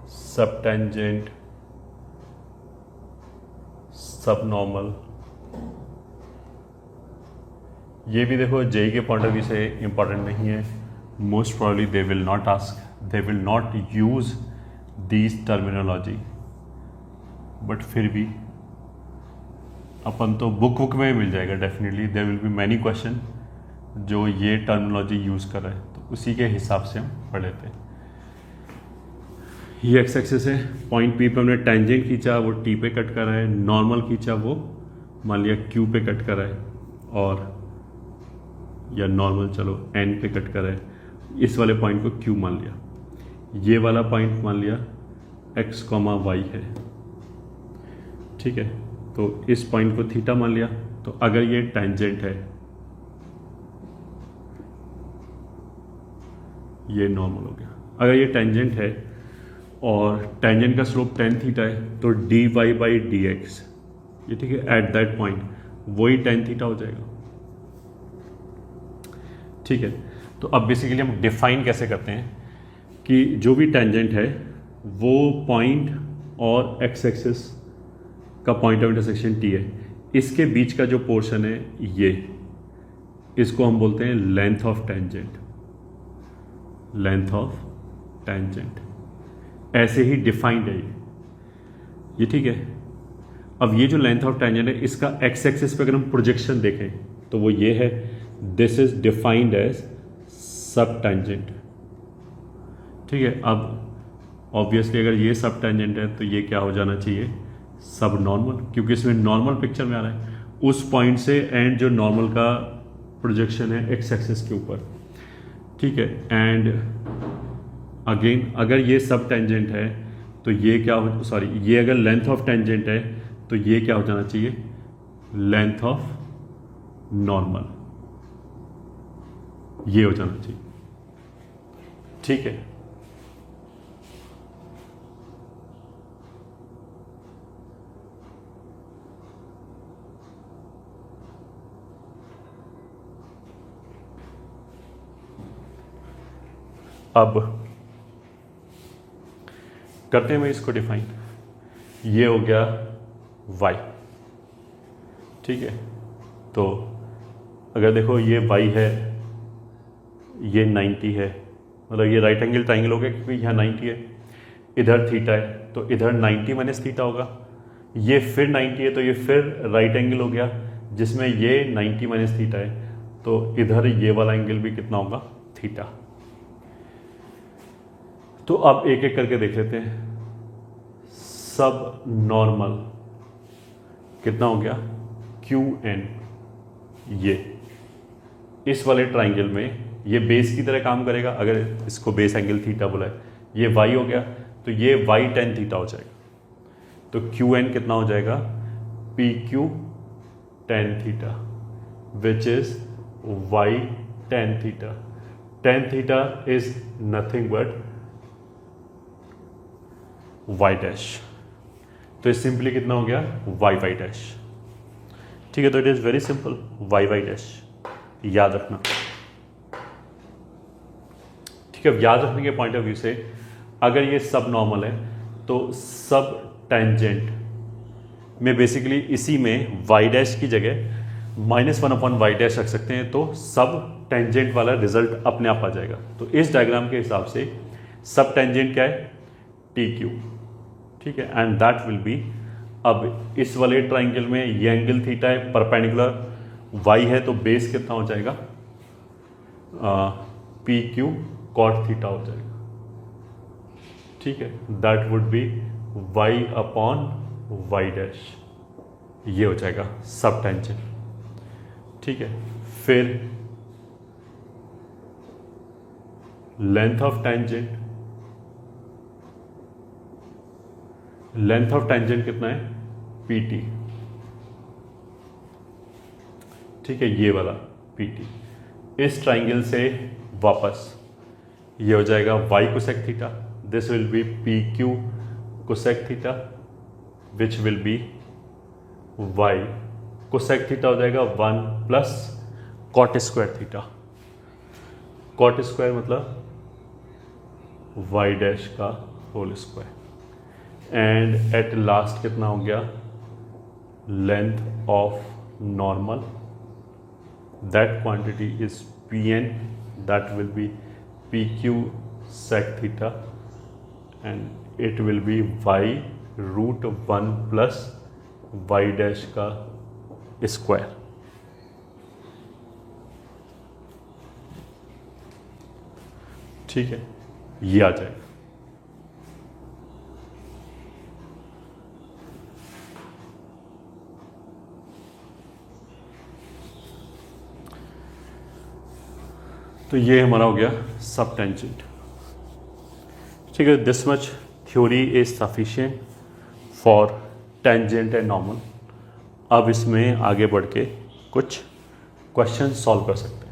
सब टेंजेंट सब नॉर्मल। ये भी देखो जेई के पॉइंट ऑफ व्यू से इंपॉर्टेंट नहीं है। Most probably they will not ask, they will not use these terminology, but फिर भी अपन तो बुक में मिल जाएगा definitely. There will be many question जो ये टर्मिनोलॉजी यूज़ कर रहे हैं, तो उसी के हिसाब से हम पढ़ लेते हैं। ये एक्स एक्सिस है, पॉइंट पी पे हमने टेंजेंट खींचा, वो टी पे कट कर रहा है। नॉर्मल खींचा, वो मान लिया क्यू पे कट कर रहा है, और या नॉर्मल चलो एन पे कट कर रहा है। इस वाले पॉइंट को क्यू मान लिया, ये वाला पॉइंट मान लिया एक्स कॉमा वाई है, ठीक है। तो इस पॉइंट को थीटा मान लिया। तो अगर ये टेंजेंट है, ये नॉर्मल हो गया। अगर ये टेंजेंट है और टेंजेंट का स्लोप tan थीटा है, तो d y by d x, ये ठीक है, एट दैट पॉइंट वही tan थीटा हो जाएगा, ठीक है। तो अब बेसिकली हम डिफाइन कैसे करते हैं कि जो भी टेंजेंट है वो पॉइंट और एक्स एक्सिस का पॉइंट ऑफ इंटरसेक्शन टी है, इसके बीच का जो पोर्शन है ये, इसको हम बोलते हैं length of tangent, length of tangent. ऐसे ही डिफाइंड है ये, ठीक है। अब ये जो लेंथ ऑफ टेंजेंट है, इसका एक्स एक्सिस पे अगर हम प्रोजेक्शन देखें तो वो ये है, दिस इज डिफाइंड एज सब टेंजेंट, ठीक है। अब ऑब्वियसली अगर ये सब टेंजेंट है तो ये क्या हो जाना चाहिए, सब नॉर्मल, क्योंकि इसमें नॉर्मल पिक्चर में आ रहा है। उस पॉइंट से एंड जो नॉर्मल का प्रोजेक्शन है एक्स एक्सिस के ऊपर, ठीक है। एंड अगेन अगर ये सब टेंजेंट है तो ये क्या हो, सॉरी, ये अगर लेंथ ऑफ टेंजेंट है तो ये क्या हो जाना चाहिए, लेंथ ऑफ नॉर्मल, ये हो जाना चाहिए, ठीक है। अब करते हैं मैं इसको डिफाइन। ये हो गया y, ठीक है। तो अगर देखो ये y है, ये 90 है, मतलब ये राइट एंगल ट्राइंगल हो गया क्योंकि यहाँ 90 है, इधर थीटा है तो इधर 90 माइनस थीटा होगा। ये फिर 90 है तो ये फिर राइट एंगल हो गया जिसमें ये 90 माइनस थीटा है, तो इधर ये वाला एंगल भी कितना होगा, थीटा। तो अब एक एक करके देख लेते हैं। सब नॉर्मल कितना हो गया, क्यू एन, ये इस वाले ट्राइंगल में ये बेस की तरह काम करेगा। अगर इसको बेस एंगल थीटा बोला है, ये वाई हो गया तो ये वाई टेन थीटा हो जाएगा। तो क्यू एन कितना हो जाएगा, P Q tan theta, which is y tan theta. Tan theta is nothing but y dash, तो ये सिंपली कितना हो गया, वाई वाई डैश, ठीक है। तो it is very simple, y y dash, याद रखना, ठीक है। याद रखने के पॉइंट ऑफ व्यू से अगर ये सब नॉर्मल है तो सब टेंजेंट में बेसिकली इसी में वाई डैश की जगह -1 वाई डैश रख सकते हैं, तो सब टेंजेंट वाला रिजल्ट अपने आप आ जाएगा। तो इस डायग्राम के हिसाब से सब टेंजेंट क्या है, टी क्यू, ठीक है। एंड दैट विल बी, अब इस वाले ट्राइंगल में ये एंगल थीटा है, परपेंडिकुलर वाई है, तो बेस कितना हो जाएगा, पी क्यू कॉट थीटा हो जाएगा, ठीक है। That would be y upon y dash, ये हो जाएगा सब टेंजेंट, ठीक है। फिर length of tangent, length of tangent कितना है, पी टी, ठीक है, ये वाला पी टी। इस ट्राइंगल से वापस ये हो जाएगा y cosec theta, this will be P Q cosec theta, which will be y cosec theta हो जाएगा 1 plus cot square theta, cot square मतलब वाई डैश का whole square, and at last कितना हो गया, length of normal, that quantity is P N, that will be P Q sec theta, and it will be y root 1 plus y dash का square. ठीक है, ये आ जाएगा। तो ये हमारा हो गया सब टेंजेंट। ठीक है, this much theory is sufficient for tangent and normal. अब इसमें आगे बढ़ के कुछ क्वेश्चन सॉल्व कर सकते हैं।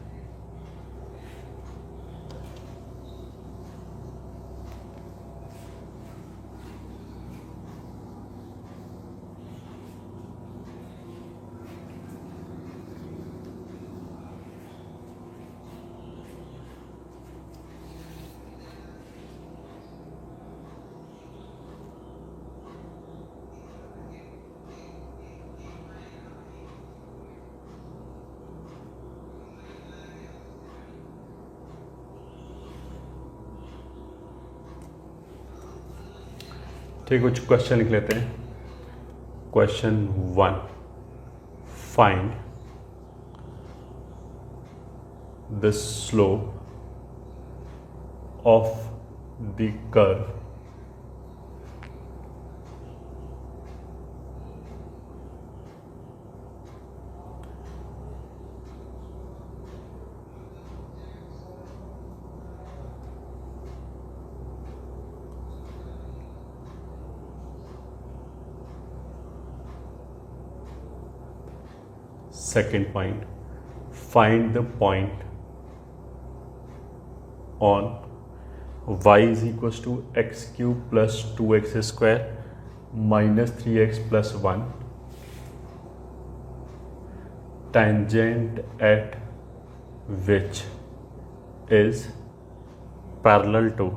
ठीक, कुछ क्वेश्चन लिख लेते हैं। Question 1, find the slope of the curve second point, find the point on y is equals to x cube plus 2x square minus 3x plus 1 tangent at which is parallel to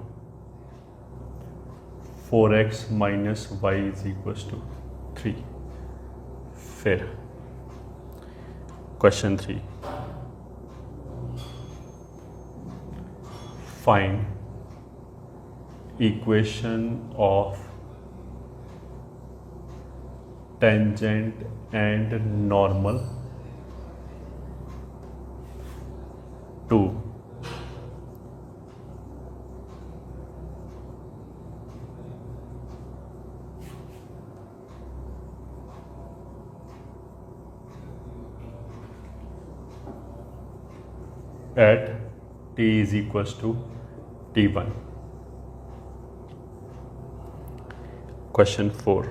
4x minus y is equals to 3। फिर Question 3, find equation of tangent and normal to at t is equals to t1। Question 4,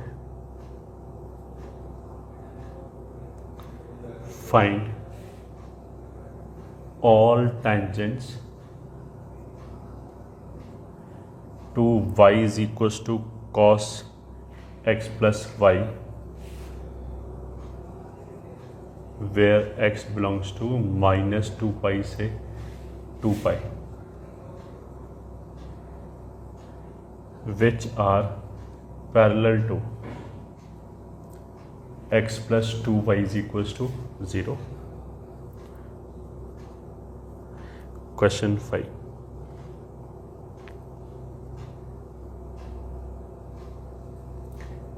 find all tangents to y is equals to cos x plus y where x belongs to minus 2 pi से 2 pi, which are parallel to x plus 2y is equals to 0। Question 5,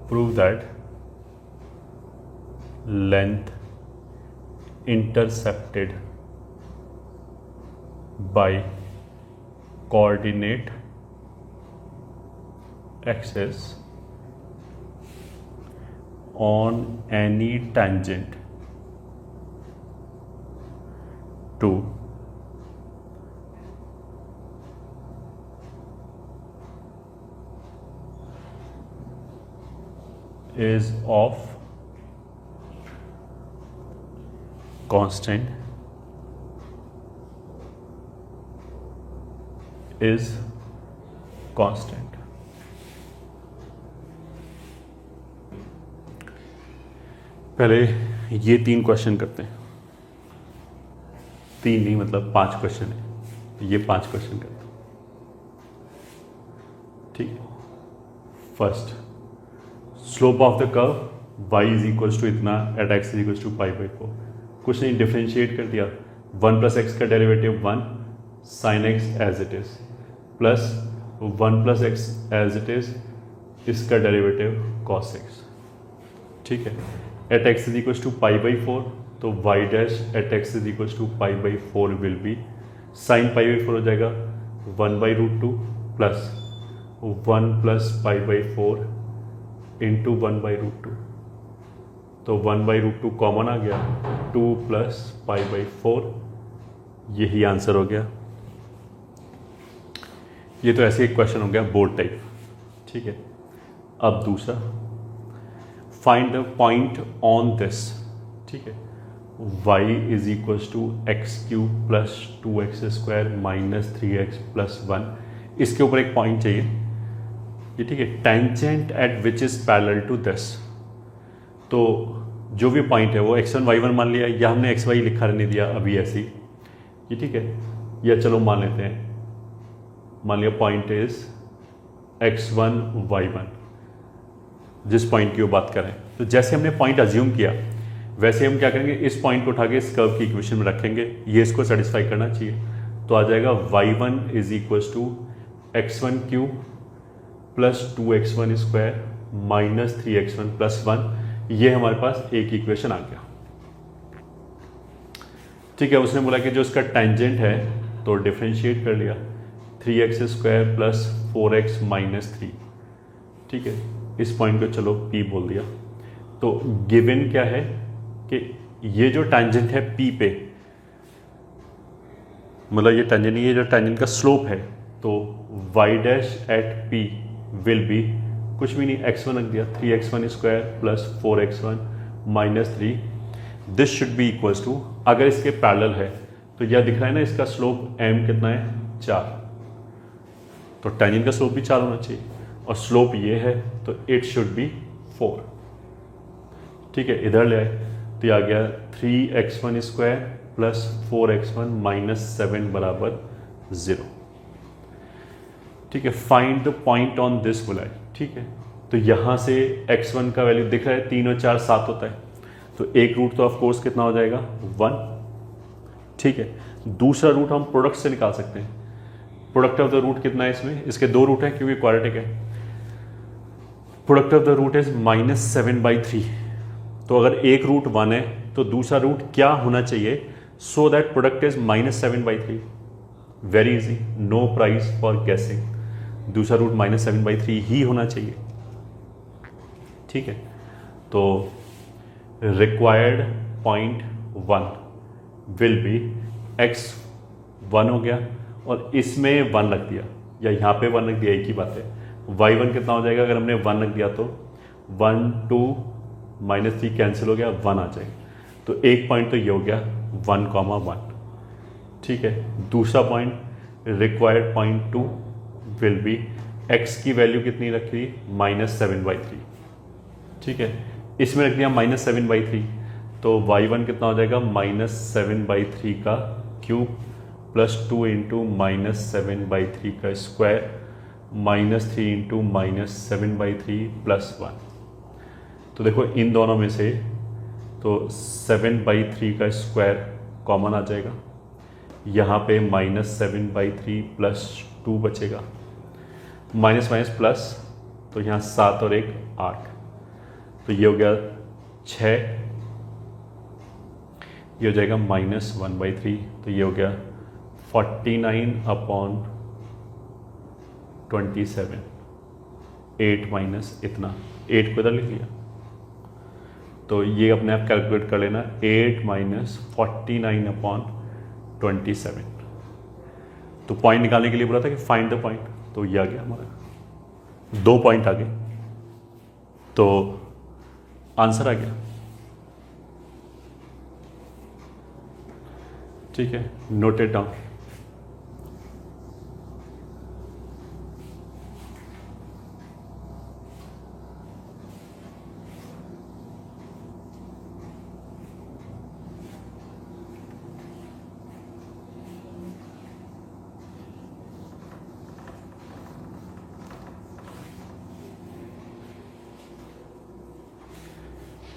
prove that length intercepted by coordinate axis on any tangent to is of constant is constant। पहले ये 3 question करते हैं, 3 नहीं मतलब 5 question है। ये 5 question करता हूँ, ठीक है। First, slope of the curve y is equal to इतना at x is equal to π/4, कुछ नहीं, डिफ्रेंशिएट कर दिया, 1 + x का derivative 1 sin x as it is plus 1 + x as it is, इसका डेरिवेटिव cos x, ठीक है। At x is equal to π/4, तो y dash at x is equal to π/4 will be sin π/4 हो जाएगा 1/√2 plus 1 + π/4 into 1/√2, तो 1/√2 common आ गया, 2 + π/4, यही answer हो गया। ये तो ऐसे एक क्वेश्चन हो गया बोर्ड टाइप, ठीक है। अब दूसरा, find the point on this, ठीक है, y is equal to x³ + 2x² - 3x + 1, इसके ऊपर एक पॉइंट चाहिए, ये ठीक है। Tangent at which is parallel to this, तो जो भी पॉइंट है वो x1 y1 मान लिया, या हमने xy लिखा रहने दिया अभी ऐसे ही, ये ठीक है। या चलो मान लेते हैं, मान लिया पॉइंट इज x1 y1, जिस पॉइंट की वो बात करें। तो जैसे हमने पॉइंट अज्यूम किया वैसे हम क्या करेंगे, इस पॉइंट को उठा के इस कर्व की इक्वेशन में रखेंगे, ये इसको सेटिस्फाई करना चाहिए, तो आ जाएगा y1 is equal to x1³ + 2x1² - 3x1 + 1, ये हमारे पास एक इक्वेशन आ गया, ठीक है। उसने बोला कि जो इसका टेंजेंट है तो डिफरेंशिएट कर लिया, 3x² + 4x - 3, ठीक है। इस पॉइंट को चलो P बोल दिया। तो गिवन क्या है कि ये जो टेंजेंट है P पे, मतलब ये टेंजेंट नहीं, ये जो टेंजेंट का स्लोप है, तो y dash at P will be कुछ भी नहीं, x1 रख दिया, 3x1² + 4x1 - 3, this should be equals to, अगर इसके पैरेलल है तो यह दिख रहा है ना, इसका स्लोप m कितना है, 4, तो टेंजेंट का स्लोप भी 4 होना चाहिए, और स्लोप ये है तो इट शुड बी 4, ठीक है। इधर ले आए तो ये आ गया 3x1² + 4x1 - 7 = 0, ठीक है। Find the point on this बोला है, ठीक है। तो यहाँ से x1 का वैल्यू दिख रहा है, 3 और 4 7 होता है, तो एक रूट तो ऑफ कोर्स कितना हो जाएगा, 1, ठीक है। दूसरा रूट हम प्रोडक्ट से निकाल सकते हैं, प्रोडक्ट ऑफ द रूट कितना है इसमें, इसके 2 रूट है क्योंकि क्वाड्रेटिक है, product of the root is -7/3, तो अगर एक रूट 1 है तो दूसरा रूट क्या होना चाहिए, so that product is -7/3, very easy, no prize for guessing, दूसरा रूट -7/3 ही होना चाहिए, ठीक है। तो required point 1 will be x1 हो गया, और इसमें 1 रख दिया, या यहाँ पे 1 रख दिया, एक ही बात है। y1 कितना हो जाएगा, अगर हमने 1 रख दिया तो 1 2 -3 कैंसिल हो गया, 1 आ जाएगा, तो एक पॉइंट तो ये हो गया 1,1, ठीक है। दूसरा point, required point 2 will be, x की वैल्यू कितनी रखी, -7/3, ठीक है। इसमें रख दिया -7/3, तो y1 कितना हो जाएगा, -7/3 का क्यूब + 2 × -7/3 का स्क्वायर -3 × -7/3 + 1, तो देखो इन दोनों में से तो 7/3 का स्क्वायर कॉमन आ जाएगा, यहाँ पे -7/3 + 2 बचेगा, माइनस माइनस प्लस, तो यहाँ 7 और 1 8, तो ये हो गया 6, ये हो जाएगा -1/3, तो ये हो गया 49/27, 8 माइनस इतना, 8 को इधर लिख लिया, तो ये अपने आप कैलकुलेट कर लेना, 8 - 49/27। तो पॉइंट निकालने के लिए बोला था कि फाइंड द पॉइंट, तो ये आ गया हमारा, 2 पॉइंट आ गए, तो आंसर आ गया, ठीक है। Note it down.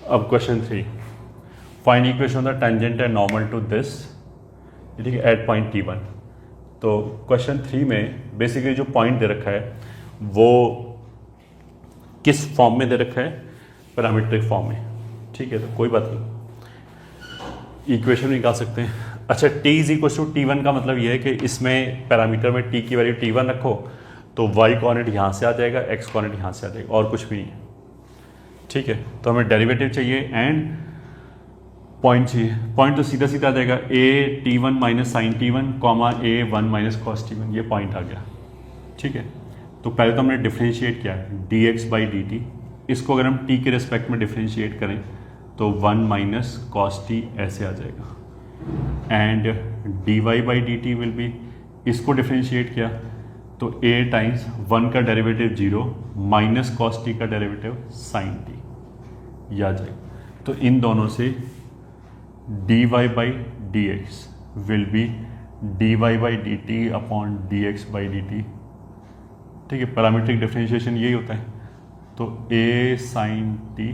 अब question 3, find equation of the tangent and normal to this, ठीक है, एट पॉइंट T1। तो क्वेश्चन 3 में बेसिकली जो पॉइंट दे रखा है वो किस फॉर्म में दे रखा है, पैरामीट्रिक फॉर्म में, ठीक है। तो कोई बात नहीं, इक्वेशन निकाल सकते हैं। अच्छा, t is equal to T1 का मतलब ये है कि इसमें पैरामीटर में t की वैल्यू T1 रखो तो y कोऑर्डिनेट यहाँ से आ जाएगा, x कोऑर्डिनेट यहाँ से आ जाएगा, और कुछ भी नहीं है, ठीक है। तो हमें डेरिवेटिव चाहिए एंड पॉइंट चाहिए। पॉइंट तो सीधा सीधा आ जाएगा a T1 minus sine T1 comma a1 minus cos T1, ये पॉइंट आ गया, ठीक है। तो पहले तो हमने डिफ्रेंशिएट किया dx बाई dt, इसको अगर हम t के रिस्पेक्ट में डिफ्रेंशिएट करें तो 1 माइनस कॉस t ऐसे आ जाएगा, and dy by dt will be, इसको डिफ्रेंशिएट किया तो a टाइम्स 1 का डेरिवेटिव 0 माइनस कॉस t का डेरिवेटिव साइन t, ये आ जाएगा। तो इन दोनों से dy by dx will be dy by dt upon dx by dt, ठीक है। पैरामीट्रिक डिफरेंशिएशन यही होता है। तो a sine t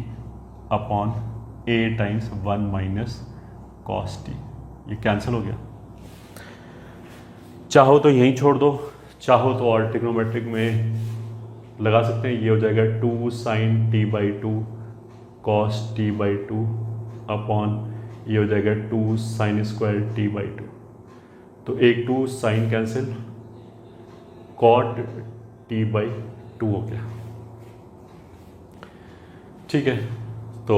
upon a times 1 minus cos t, ये कैंसिल हो गया। चाहो तो यहीं छोड़ दो, चाहो तो और ट्रिग्नोमेट्रिक में लगा सकते हैं, ये हो जाएगा 2 sine t by 2 cos t by 2 upon ये हो जाएगा 2 साइन स्क्वायर t बाई 2। तो एक 2 sine cancel, cot t by 2 हो गया, ठीक है। तो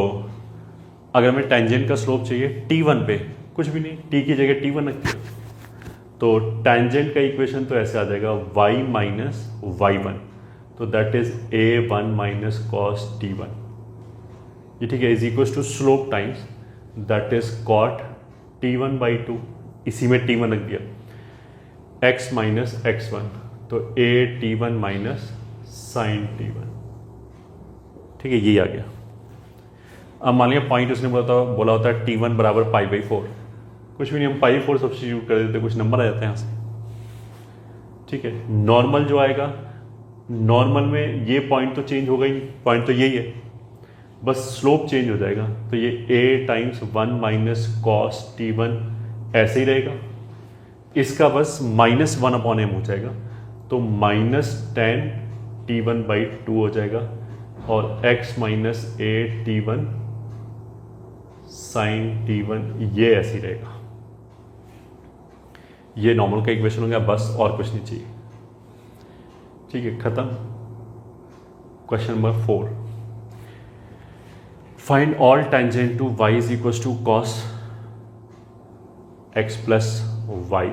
अगर हमें टेंजेंट का स्लोप चाहिए T1 पे, कुछ भी नहीं, t की जगह T1 रख दिया, तो टेंजेंट का इक्वेशन तो ऐसे आ जाएगा y माइनस y1, तो that is a1 minus cos T1, ये ठीक है, is equal to slope times that is cot T1 by 2, इसी में T1 रख दिया, x माइनस x1, तो a T1 minus sine T1, ठीक है, यही आ गया। अब मान लिया पॉइंट उसने बोला होता है T1 बराबर पाई बाई 4, कुछ भी नहीं, हम पाई 4 सब्स्टिट्यूट कर देते, कुछ नंबर आ जाते हैं यहाँ से, ठीक है। नॉर्मल जो आएगा, नॉर्मल में ये पॉइंट तो चेंज होगा ही, पॉइंट तो यही है, बस स्लोप चेंज हो जाएगा। तो ये a times 1 minus cos T1 ऐसे ही रहेगा, इसका बस माइनस 1 अपॉन m हो जाएगा, तो माइनस 10 T1 बाई 2 हो जाएगा, और x minus a T1 sign T1 ये ऐसे ही रहेगा। ये नॉर्मल का इक्वेशन हो गया, बस और कुछ नहीं चाहिए, ठीक है, खत्म। Question number 4, find all tangent to y is equal to cos x plus y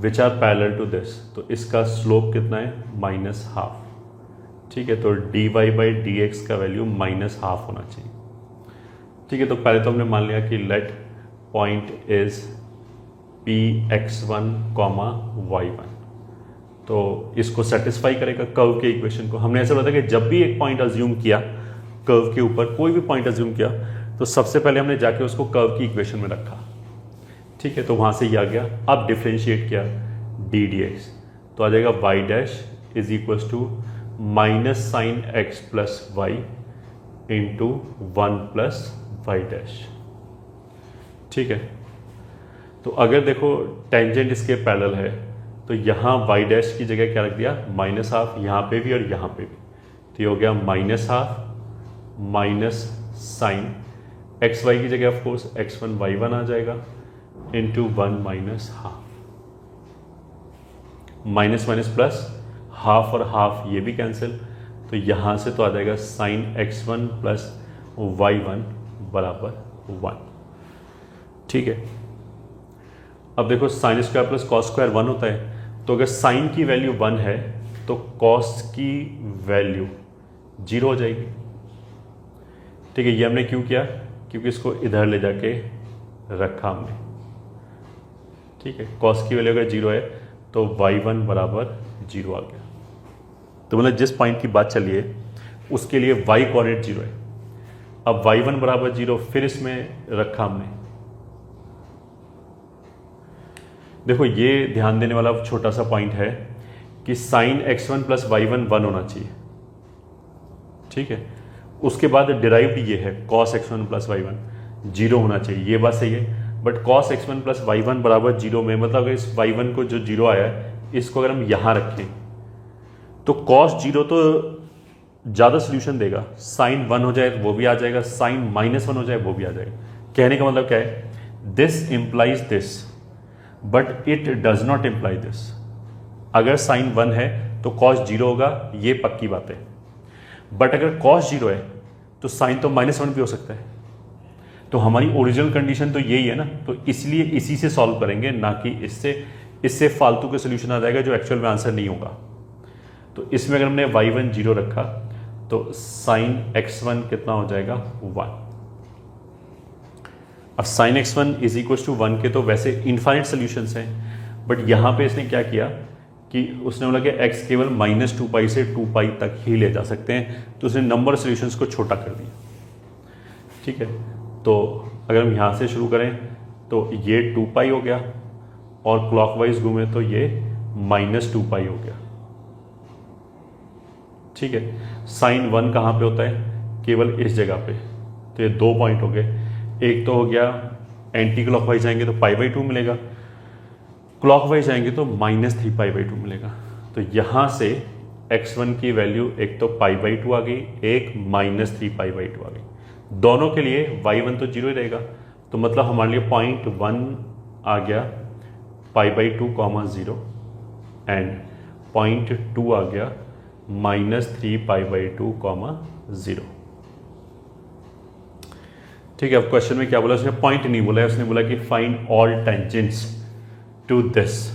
which are parallel to this. तो इसका स्लोप कितना है, माइनस हाफ, ठीक है। तो dy बाई डी एक्स का वैल्यू माइनस हाफ होना चाहिए, ठीक है। तो पहले तो हमने मान लिया कि let point is px1 comma y1, तो इसको सेटिस्फाई करेगा कर्व के इक्वेशन को। हमने ऐसा बोला था कि जब भी एक पॉइंट अज्यूम किया कर्व के ऊपर, कोई भी पॉइंट अज्यूम किया, तो सबसे पहले हमने जाके उसको कर्व की इक्वेशन में रखा, ठीक है। तो वहां से ये आ गया। अब डिफ्रेंशिएट किया डी डी एक्स, तो आ जाएगा y dash is equal to minus sine x plus y into 1 plus y dash, ठीक है। तो अगर देखो टेंजेंट इसके पैरेलल है, तो यहाँ y डैश की जगह क्या रख दिया, माइनस हाफ, यहाँ पे भी और यहाँ पे भी, तो ये हो गया minus half minus sine x y की जगह ऑफकोर्स x1 y1 आ जाएगा into 1 minus half, minus minus plus, half और हाफ ये भी कैंसिल, तो यहाँ से तो आ जाएगा साइन x1 प्लस y1 बराबर 1, ठीक है। अब देखो sign square plus cos square 1 होता है, तो अगर साइन की वैल्यू 1 है तो कॉस की वैल्यू 0 हो जाएगी, ठीक है। ये हमने क्यों किया, क्योंकि इसको इधर ले जाके रखा हमने, ठीक है। कॉस की वैल्यू अगर 0 है तो y1 बराबर 0 आ गया। तो मतलब जिस पॉइंट की बात चली है उसके लिए y कोऑर्डिनेट 0 है। अब y1 बराबर 0 फिर इसमें रखा हमने। देखो ये ध्यान देने वाला छोटा सा पॉइंट है कि साइन x1 प्लस y1 1 होना चाहिए, ठीक है। उसके बाद डिराइव्ड ये है cos x1 plus y one, zero होना चाहिए, ये बात सही है। But cos x1 plus y one बराबर जीरो में मतलब अगर इस वाई वन को जो जीरो आया है इसको अगर हम यहाँ रखें तो cos जीरो तो ज़्यादा सोल्यूशन देगा, साइन वन हो जाए वो भी आ जाएगा, साइन माइनस वन हो जाए वो भी आ जाएगा। कहने का मतलब क्या है, this implies this but it does not imply this. अगर साइन वन है तो cos जीरो होगा, ये पक्की बात है। बट अगर cos जीरो है तो साइन तो माइनस वन भी हो सकता है। तो हमारी ओरिजिनल कंडीशन तो यही है ना, तो इसलिए इसी से सॉल्व करेंगे, ना कि इससे फालतू के सोल्यूशन आ जाएगा जो एक्चुअल में आंसर नहीं होगा। तो इसमें अगर हमने y1 जीरो रखा तो साइन x1 कितना हो जाएगा 1। अब sign x1 is equal to 1 के तो वैसे इनफाइनाइट सोल्यूशंस हैं, बट यहाँ पे इसने क्या किया कि उसने बोला कि x केवल -2π से 2π तक ही ले जा सकते हैं, तो उसने नंबर सोल्यूशंस को छोटा कर दिया। ठीक है, तो अगर हम यहाँ से शुरू करें तो ये 2π हो गया और क्लॉकवाइज घूमे तो ये -2π हो गया। ठीक है, साइन 1 कहाँ पे होता है, केवल इस जगह पे, तो ये 2 पॉइंट हो गए। एक तो हो गया एंटी क्लॉकवाइज जाएंगे तो π/2 मिलेगा, क्लॉकवाइज जाएंगे तो -3π/2 मिलेगा। तो यहाँ से x1 की वैल्यू एक तो π/2 आ गई, एक -3π/2 आ गई। दोनों के लिए y1 तो जीरो ही रहेगा, तो मतलब हमारे लिए पॉइंट 1 आ गया π/2, 0 एंड पॉइंट 2 आ गया -3π/2, 0। ठीक है, अब क्वेश्चन में क्या बोला, उसने पॉइंट नहीं बोला है, उसने बोला कि find all tangents to this.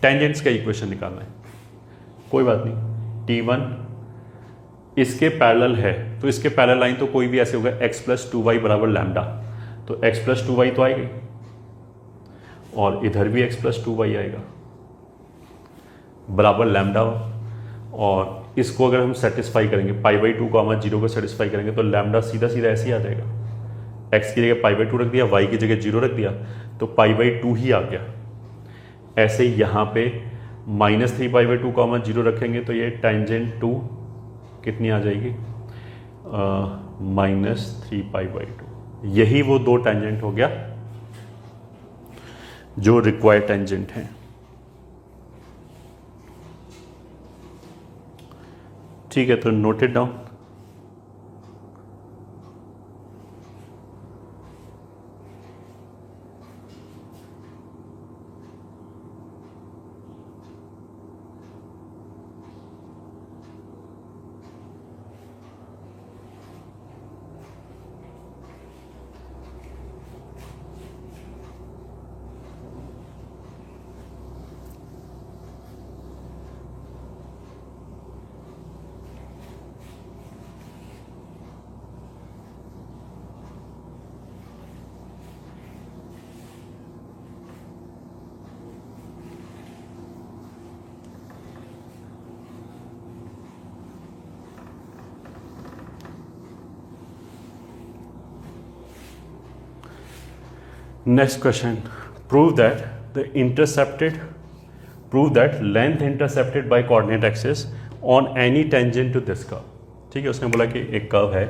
Tangents का इक्वेशन निकालना है, कोई बात नहीं। T1 इसके पैरेलल है तो इसके पैरेलल लाइन तो कोई भी ऐसे होगा x + 2y बराबर लैम्डा, तो x + 2y तो आएगी और इधर भी x + 2y आएगा बराबर लैम्डा। और इसको अगर हम सेटिस्फाई करेंगे π/2, 0 को सेटिस्फाई करेंगे तो लैम्डा सीधा सीधा ऐसे ही आ जाएगा। x की जगह π/2 रख दिया, y की जगह 0 रख दिया तो π/2 ही आ गया। ऐसे ही यहाँ पे -3π/2, 0 रखेंगे तो ये टेंजेंट 2 कितनी आ जाएगी, -3π/2। यही वो दो टेंजेंट हो गया जो रिक्वायर्ड टेंजेंट हैं। ठीक है, तो note it down. Next question, prove that length intercepted by coordinate axis on any tangent to this curve। ठीक है, उसने बोला कि एक कर्व है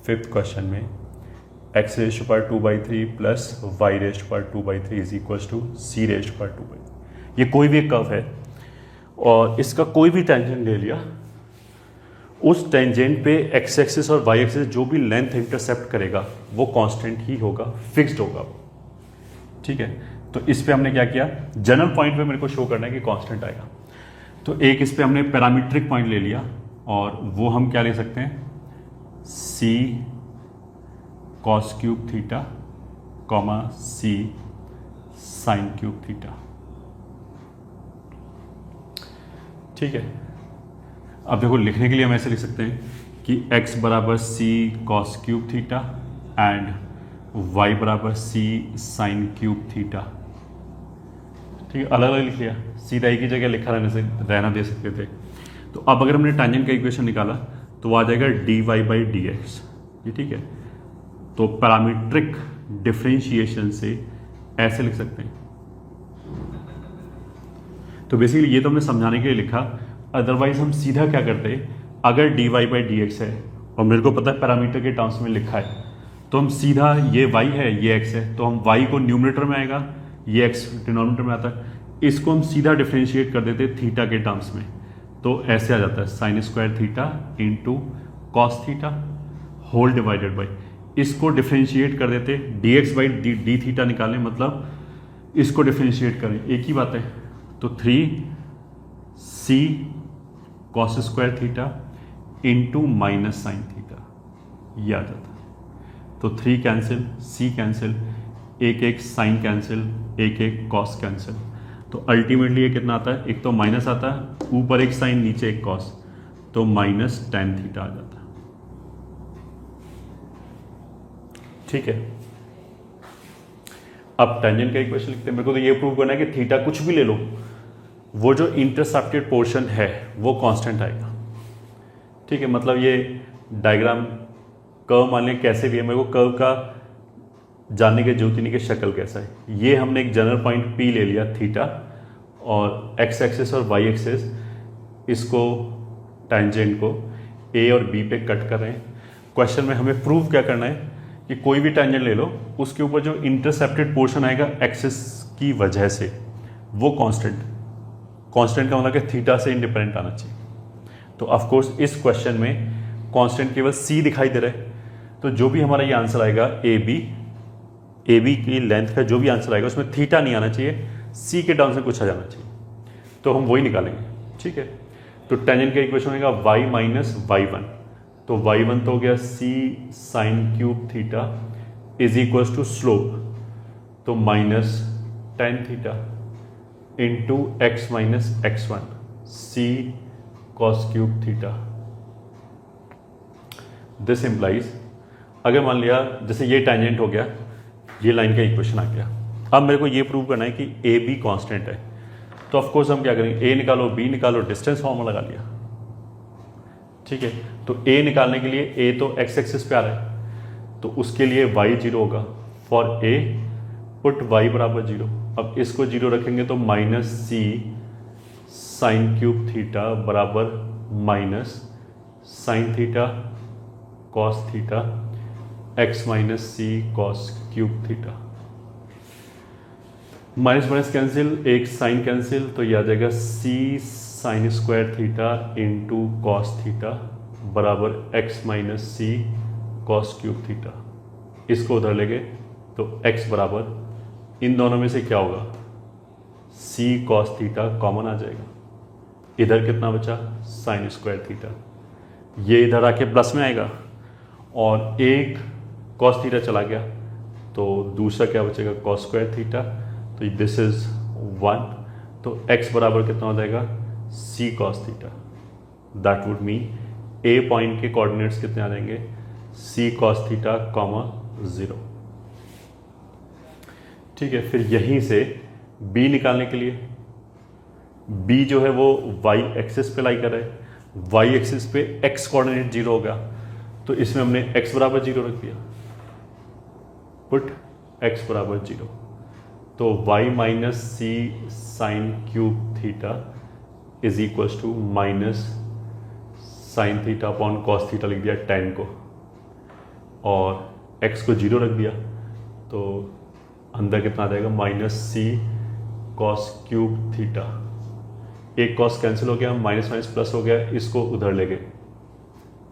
5th क्वेश्चन में x⁻2/3 plus y⁻2/3 is equal to c⁻2/3। ये कोई भी एक कर्व है और इसका कोई भी टेंजेंट ले लिया, उस टेंजेंट पे x एक्सिस और y एक्सिस जो भी लेंथ इंटरसेप्ट करेगा वो कांस्टेंट ही होगा, फिक्स्ड होगा वो। ठीक है, तो इस पे हमने क्या किया, जनरल पॉइंट पे मेरे को शो करना है कि कांस्टेंट आएगा, तो एक इस पे हमने पैरामीट्रिक पॉइंट ले लिया और वो हम क्या ले सकते हैं, c cos cube theta, c sin cube theta. ठीक है, अब देखो लिखने के लिए हम ऐसे लिख सकते हैं कि x बराबर c cos cube theta and y बराबर c sin क्यूब थीटा। ठीक है, अलग अलग लिख लिया, सीधा एक ही जगह लिखा रहना दे सकते थे। तो अब अगर हमने टेंजेंट का इक्वेशन निकाला तो वो आ जाएगा dy/dx। ये ठीक है, तो पैरामीट्रिक डिफरेंशिएशन से ऐसे लिख सकते हैं। तो बेसिकली ये तो हमने समझाने के लिए लिखा, अदरवाइज हम सीधा क्या करते, अगर dy/dx है और मेरे को पता है पैरामीटर के टर्म्स में लिखा है, तो हम सीधा ये y है ये x है, तो हम y को न्यूमरेटर में आएगा, ये x डिनोमिनेटर में आता है, इसको हम सीधा डिफ्रेंशिएट कर देते थीटा के टर्म्स में, तो ऐसे आ जाता है sine square theta into cos theta whole divided by, इसको डिफ्रेंशिएट कर देते d x by d theta निकालें, मतलब इसको डिफ्रेंशिएट करें, एक ही बात है, तो 3c cos square theta into minus sine theta, ये आ जाता है। तो 3 कैंसिल, c कैंसिल, एक एक साइन कैंसिल, एक एक कॉस कैंसिल, तो अल्टीमेटली ये कितना आता है, एक तो माइनस आता है, ऊपर एक साइन नीचे एक कॉस, तो माइनस टेन थीटा आ जाता है। ठीक है, अब टेंजेंट का इक्वेशन लिखते हैं। मेरे को तो ये प्रूव करना है कि थीटा कुछ भी ले लो, वो जो इंटरसेप्टेड पोर्शन है वो कांस्टेंट आएगा। ठीक है, मतलब ये डायग्राम कर्व मान लें कैसे भी है, मेरे को कर्व का जानने की जरूरत नहीं कि शक्ल कैसा है। ये हमने एक जनरल पॉइंट P ले लिया थीटा, और एक्स एक्सिस और वाई एक्सिस इसको टेंजेंट को A और B पे कट कर रहे हैं। क्वेश्चन में हमें प्रूव क्या करना है कि कोई भी टेंजेंट ले लो, उसके ऊपर जो इंटरसेप्टेड पोर्शन आएगा एक्सिस की वजह से वो कांस्टेंट का मतलब कि थीटा से इंडिपेंडेंट आना चाहिए। तो ऑफ कोर्स इस क्वेश्चन में कांस्टेंट केवल C दिखाई दे रहा है, तो जो भी हमारा ये आंसर आएगा ए बी की लेंथ का जो भी आंसर आएगा उसमें थीटा नहीं आना चाहिए, C के टर्म्स में कुछ आ जाना चाहिए, तो हम वही निकालेंगे। ठीक है, तो टेंजेंट का इक्वेशन होगा y माइनस y1, तो y1 तो हो गया c sine cube theta is equal to slope, तो minus ten theta into x minus x1 c cos cube theta. This implies, अगर मान लिया जैसे ये टेंजेंट हो गया, ये लाइन का इक्वेशन आ गया, अब मेरे को ये प्रूव करना है कि ए बी कांस्टेंट है, तो ऑफ कोर्स हम क्या करेंगे, ए निकालो बी निकालो, डिस्टेंस फॉर्मूला लगा लिया। ठीक है, तो ए निकालने के लिए ए तो एक्स एक्सिस पे आ रहा है, तो उसके लिए y 0 होगा, फॉर ए पुट y बराबर 0। अब इसको 0 रखेंगे तो माइनस सी साइन क्यूब थीटा बराबर minus sine theta cos theta x minus c cos cube theta. Minus minus cancel, एक साइन कैंसिल, तो यह आ जाएगा c sine square theta into cos theta बराबर x minus c cos cube theta. इसको उधर ले गए तो x बराबर इन दोनों में से क्या होगा, c कॉस थीटा कॉमन आ जाएगा, इधर कितना बचा साइन स्क्वायर थीटा, ये इधर आके प्लस में आएगा, और एक कॉस थीटा चला गया तो दूसरा क्या बचेगा कॉस स्क्वायर थीटा, तो दिस इज 1, तो x बराबर कितना हो जाएगा c cos theta. That would mean a point के कोऑर्डिनेट्स कितने आ जाएंगे, c कॉस थीटा कॉमा 0। ठीक है, फिर यहीं से b निकालने के लिए, b जो है वो y एक्सिस पे लाई कर रहा है, y एक्सिस पे x कोऑर्डिनेट 0 होगा, तो इसमें हमने x बराबर 0 रख दिया, पुट x बराबर 0, तो y minus C sine cube theta is equal to minus sine theta upon cos theta लिख दिया tan को, और x को 0 रख दिया, तो अंदर कितना आ जाएगा minus c cos cube theta, एक कॉस कैंसिल हो गया, माइनस माइनस प्लस हो गया, इसको उधर ले गए।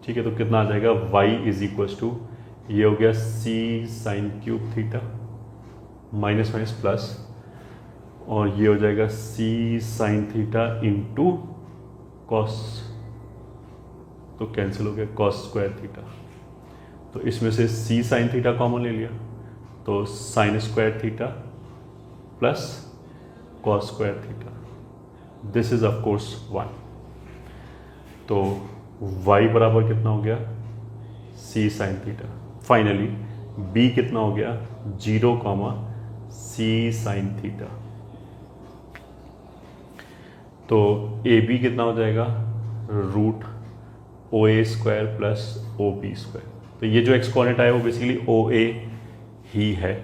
ठीक है, तो कितना आ जाएगा y इज इक्वल टू, ये हो गया c sine cube theta minus minus plus, और ये हो जाएगा c sign theta into cos, तो कैंसिल हो गया कॉस स्क्वायर थीटा, तो इसमें से c साइन थीटा कॉमन ले लिया, तो sine square theta plus cos square theta, this is of course 1, तो y बराबर कितना हो गया c sine theta. Finally b कितना हो गया 0 कॉमा c साइन थीटा, तो ए बी कितना हो जाएगा root O A square plus O B square, तो ये जो एक्स कोऑर्डिनेट आया वो बेसिकली ओ ए ही है,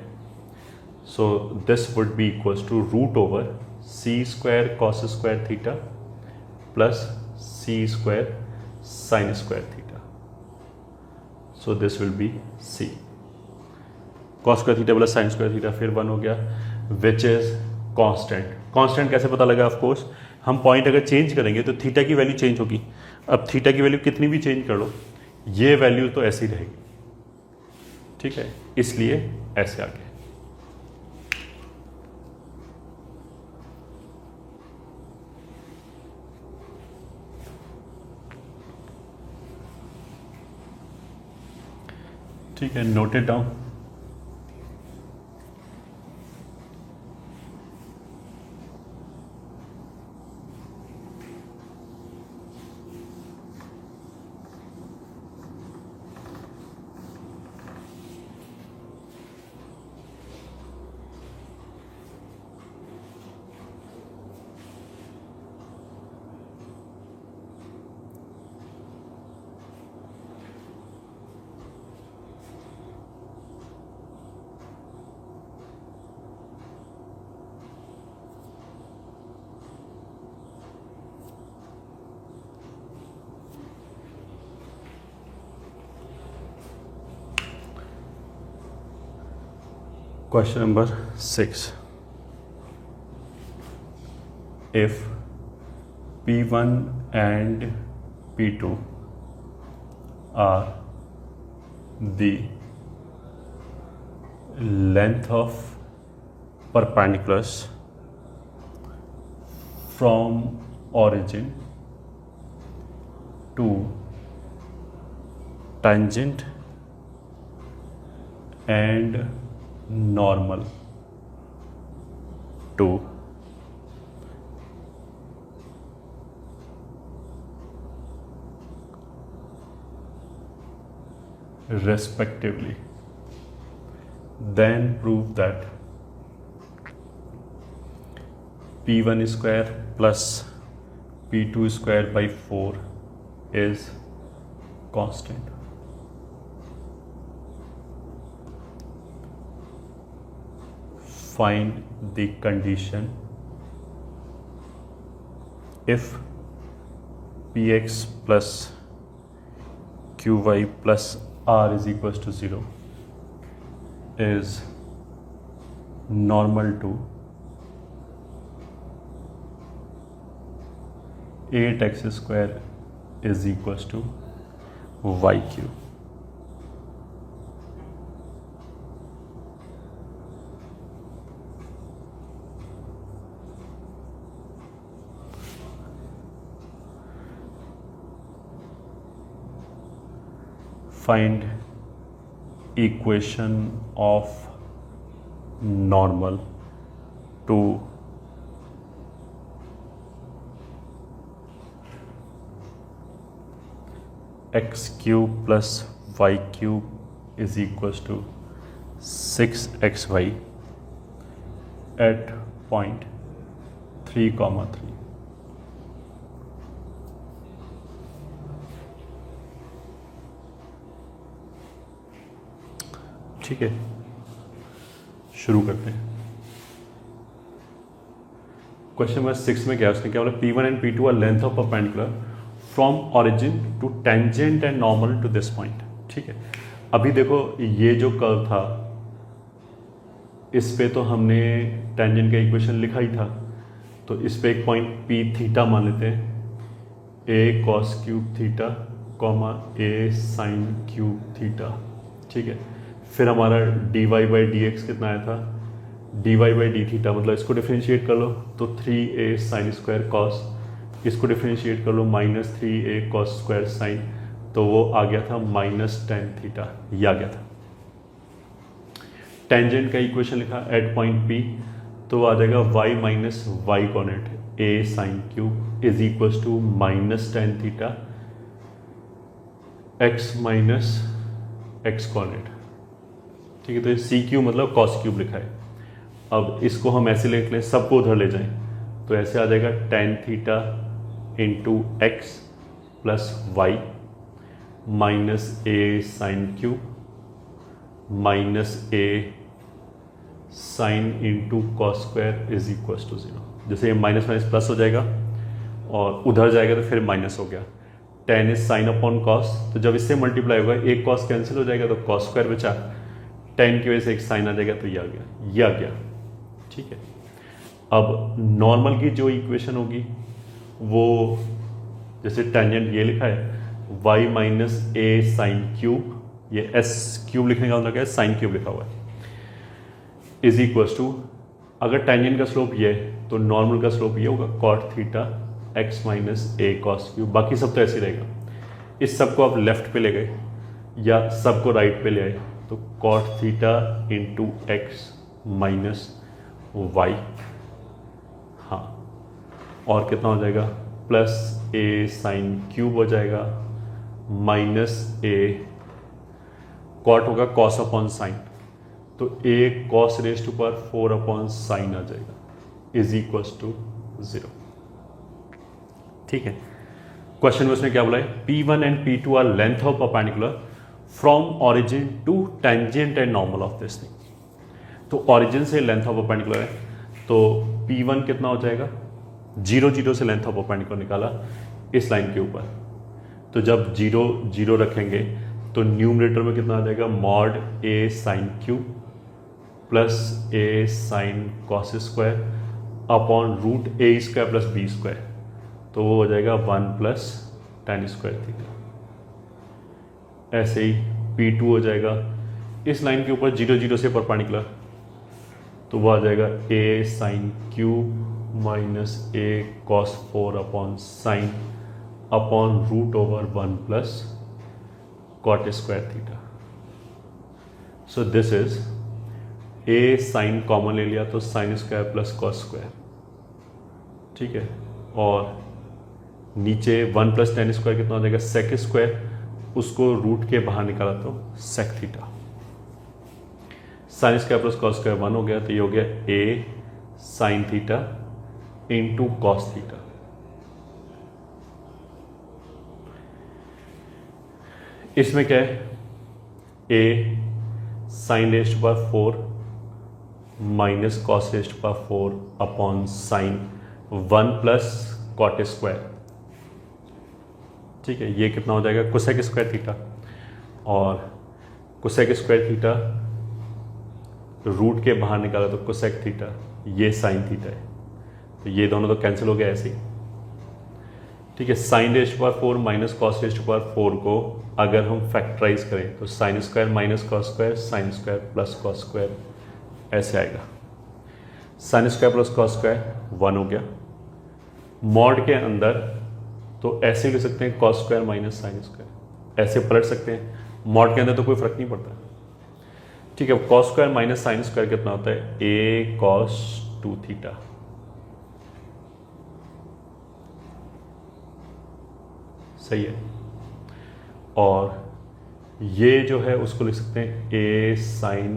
so this would be equals to root over C square cos square theta, plus C square sine square theta. C square cos square theta plus C square sine square theta. So this will be C. Cos square theta plus sine square theta फिर 1 हो गया, which is constant. Constant कैसे पता लगा? Of course हम point अगर change करेंगे तो थीटा की वैल्यू चेंज होगी। अब थीटा की वैल्यू कितनी भी चेंज कर लो, ये वैल्यू तो ऐसी रहेगी, ठीक है, इसलिए ऐसे आ गया। ठीक है, note it down. Question number 6. If P1 and P2 are the length of perpendiculars from origin to tangent and normal to respectively, then prove that P1 square plus P2 square by 4 is constant. Find the condition if px plus qy plus r is equals to 0 is normal to 8x square is equals to y cube. Find equation of normal to x cube plus y cube is equals to 6xy at point 3, 3. ठीक है, शुरू करते हैं। Question number 6 में क्या है, उसने क्या बोला, P1 and P2 are length of perpendicular from origin to tangent and normal to this point. ठीक है, अभी देखो ये जो कर्व था इस पे तो हमने टेंजेंट का इक्वेशन लिखा ही था, तो इस पे एक पॉइंट P थीटा मान लेते हैं, A cos cube theta comma A sine cube theta. ठीक है, फिर हमारा dy बाई डी एक्स कितना आया था, dy बाई डी थीटा, मतलब इसको डिफ्रेंशिएट कर लो तो 3a साइन स्क्वायर कॉस, इसको डिफ्रेंशिएट कर लो -3a कॉस स्क्वायर साइन, तो वो आ गया था -tan थीटा, ये आ गया था। टेंजेंट का इक्वेशन लिखा एट पॉइंट P, तो आ जाएगा y माइनस वाई कॉनेट a sine cube is equals to -tan theta x minus x कॉनेट। ठीक है, तो सी क्यू मतलब कॉस क्यूब लिखा है। अब इसको हम ऐसे लिख लें, सबको उधर ले जाएं, तो ऐसे आ जाएगा tan theta into x plus y minus A sine cube minus A sine into cos square is equals to 0। जैसे ये माइनस माइनस प्लस हो जाएगा और उधर जाएगा तो फिर माइनस हो गया। tan is sine upon cos, तो जब इससे मल्टीप्लाई होगा एक कॉस कैंसिल हो जाएगा तो कॉस स्क्वायर बचा, tan की वजह से एक साइन आ जाएगा तो ये आ गया, ये आ गया। ठीक है, अब नॉर्मल की जो इक्वेशन होगी वो जैसे टेंजेंट ये लिखा है y minus A sine cube, ये s क्यूब लिखने का मतलब क्या है, साइन क्यूब लिखा हुआ है, इज इक्वल टू, अगर टेंजेंट का स्लोप ये है तो नॉर्मल का स्लोप ये होगा cot theta x minus a cos cube, बाकी सब तो ऐसे रहेगा। इस सब को आप लेफ्ट पे ले गए या सबको राइट पे ले आए तो cot theta into x minus y, हाँ, और कितना हो जाएगा प्लस ए साइन क्यूब हो जाएगा माइनस ए कॉट होगा कॉस अपॉन साइन, तो a cos raise to power 4 upon sine आ जाएगा इज इक्वल्स टू 0। ठीक है, क्वेश्चन में उसने क्या बोला है, P1 and P2 are length of perpendicular from origin to tangent and normal of this thing. तो ऑरिजिन से लेंथ ऑफ परपेंडिकुलर है तो P1 कितना हो जाएगा, 0 0 से लेंथ ऑफ परपेंडिकुलर निकाला इस लाइन के ऊपर, तो जब 0 0 रखेंगे तो न्यूमरेटर में कितना आ जाएगा, mod a sine cube plus a sine cos square upon root a square plus b square, तो वो हो जाएगा 1 प्लस tan स्क्वायर थीटा। ऐसे ही P2 हो जाएगा इस लाइन के ऊपर 0 0 से परपेंडिकुलर, तो वो आ जाएगा a sine cube minus a cos 4 upon sine upon root over 1 plus cot square theta. So this is a sine common ले लिया तो sine square plus cos square, ठीक है, और नीचे 1 प्लस tan स्क्वायर कितना हो जाएगा सेक स्क्वायर, उसको रूट के बाहर निकाला तो sec theta, sine square plus cos square 1 हो गया, तो ये हो गया a sine theta into cos theta. इसमें क्या है, a sine raise to power 4 minus cos raise to power 4 upon sine 1 plus cot square, ठीक है, ये कितना हो जाएगा कोसेक स्क्वायर थीटा, और कोसेक स्क्वायर थीटा रूट के बाहर निकाला तो कोसेक थीटा, ये साइन थीटा है, तो ये दोनों तो कैंसिल हो गया ऐसे ही। ठीक है, sine raise to power 4 minus cos raise to power 4 को अगर हम फैक्टराइज करें तो sine square minus cos square sine square plus cos square ऐसे आएगा, sine square plus cos square 1 हो गया, मॉड के अंदर तो ऐसे लिख सकते हैं cos square minus sine square, ऐसे पलट सकते हैं, मॉड के अंदर तो कोई फर्क नहीं पड़ता। ठीक है, cos square minus sine square कितना होता है, ए कॉस 2 थीटा, सही है, और ये जो है उसको लिख सकते हैं ए साइन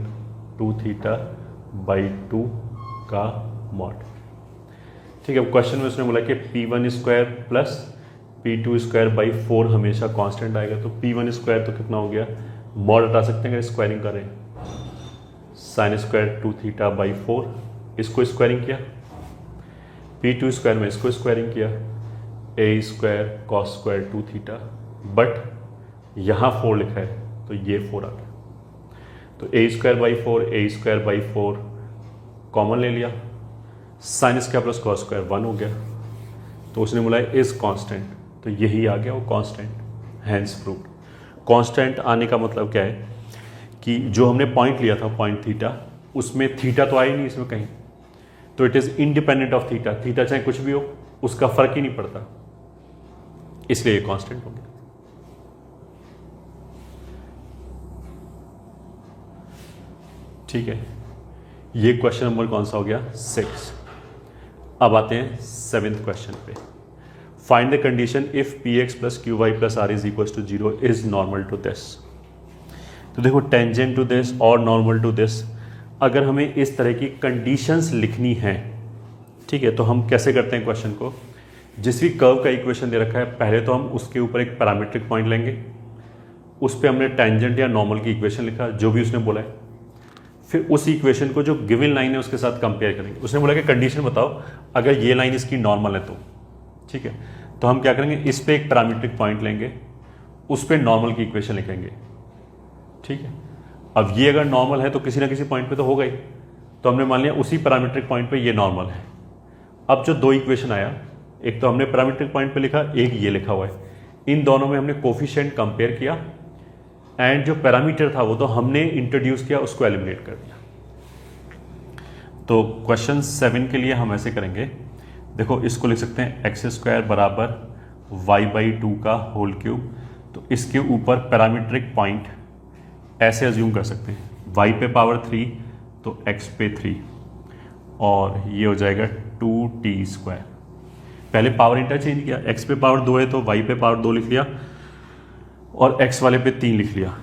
2 थीटा बाई 2 का मॉड। ठीक है, क्वेश्चन में उसने बोला कि P1 square plus P2 square by 4 हमेशा कांस्टेंट आएगा, तो P1 स्क्वायर तो कितना हो गया, मॉड हटा सकते हैं अगर स्क्वायरिंग करें, साइन स्क्वायर 2 थीटा बाई 4, इसको स्क्वायरिंग किया, P2 स्क्वायर में इसको स्क्वायरिंग किया, a square cos square 2 theta, but यहाँ 4 लिखा है तो ये 4 आ गया, तो a square by 4 a square by 4 common ले लिया, sine square plus cos square 1 हो गया, तो उसने बोला इज कांस्टेंट, तो यही आ गया वो कांस्टेंट, हैंस प्रूव्ड। कांस्टेंट आने का मतलब क्या है कि जो हमने पॉइंट लिया था पॉइंट थीटा, उसमें थीटा तो आया ही नहीं इसमें कहीं, तो it is independent of theta, theta चाहे कुछ भी हो उसका फर्क ही नहीं पड़ता, इसलिए ये कांस्टेंट हो गया। ठीक है, ये क्वेश्चन नंबर कौन सा हो गया 6। अब आते हैं 7th क्वेश्चन पे, find the condition if P X plus Q Y plus R is equal to 0 is normal to this. तो देखो टेंजेंट टू दिस और नॉर्मल टू दिस, अगर हमें इस तरह की कंडीशंस लिखनी है, ठीक है, तो हम कैसे करते हैं क्वेश्चन को, जिस भी कर्व का इक्वेशन दे रखा है पहले तो हम उसके ऊपर एक पैरामीट्रिक पॉइंट लेंगे, उस पर हमने टेंजेंट या नॉर्मल की इक्वेशन लिखा जो भी उसने बोला है, फिर उस इक्वेशन को जो गिवन लाइन है उसके साथ कंपेयर करेंगे। उसने बोला कि कंडीशन बताओ अगर ये लाइन इसकी नॉर्मल है तो, ठीक है, तो हम क्या करेंगे, इस पे एक पैरामीट्रिक पॉइंट लेंगे, उस पे नॉर्मल की इक्वेशन लिखेंगे, ठीक है। अब ये अगर नॉर्मल है तो किसी ना किसी पॉइंट पे तो होगा ही, तो हमने मान लिया उसी पैरामीट्रिक पॉइंट पे ये नॉर्मल है। अब जो दो इक्वेशन आया, एक तो हमने पैरामीट्रिक पॉइंट पे लिखा, एक ये लिखा हुआ है, इन दोनों में हमने कोफिशिएंट कंपेयर किया एंड जो पैरामीटर था वो तो हमने इंट्रोड्यूस किया, उसको एलिमिनेट कर दिया। तो क्वेश्चन 7 के लिए हम ऐसे करेंगे, देखो इसको लिख सकते हैं एक्स स्क्वायर बराबर y/2 का होल क्यूब। तो इसके ऊपर पैरामीट्रिक पॉइंट ऐसे अज्यूम कर सकते हैं, y पे पावर 3 तो x पे 3, और ये हो जाएगा 2t²। पहले पावर इंटरचेंज किया, x पे पावर 2 है तो y पे पावर 2 लिख लिया और x वाले पे 3 लिख लिया।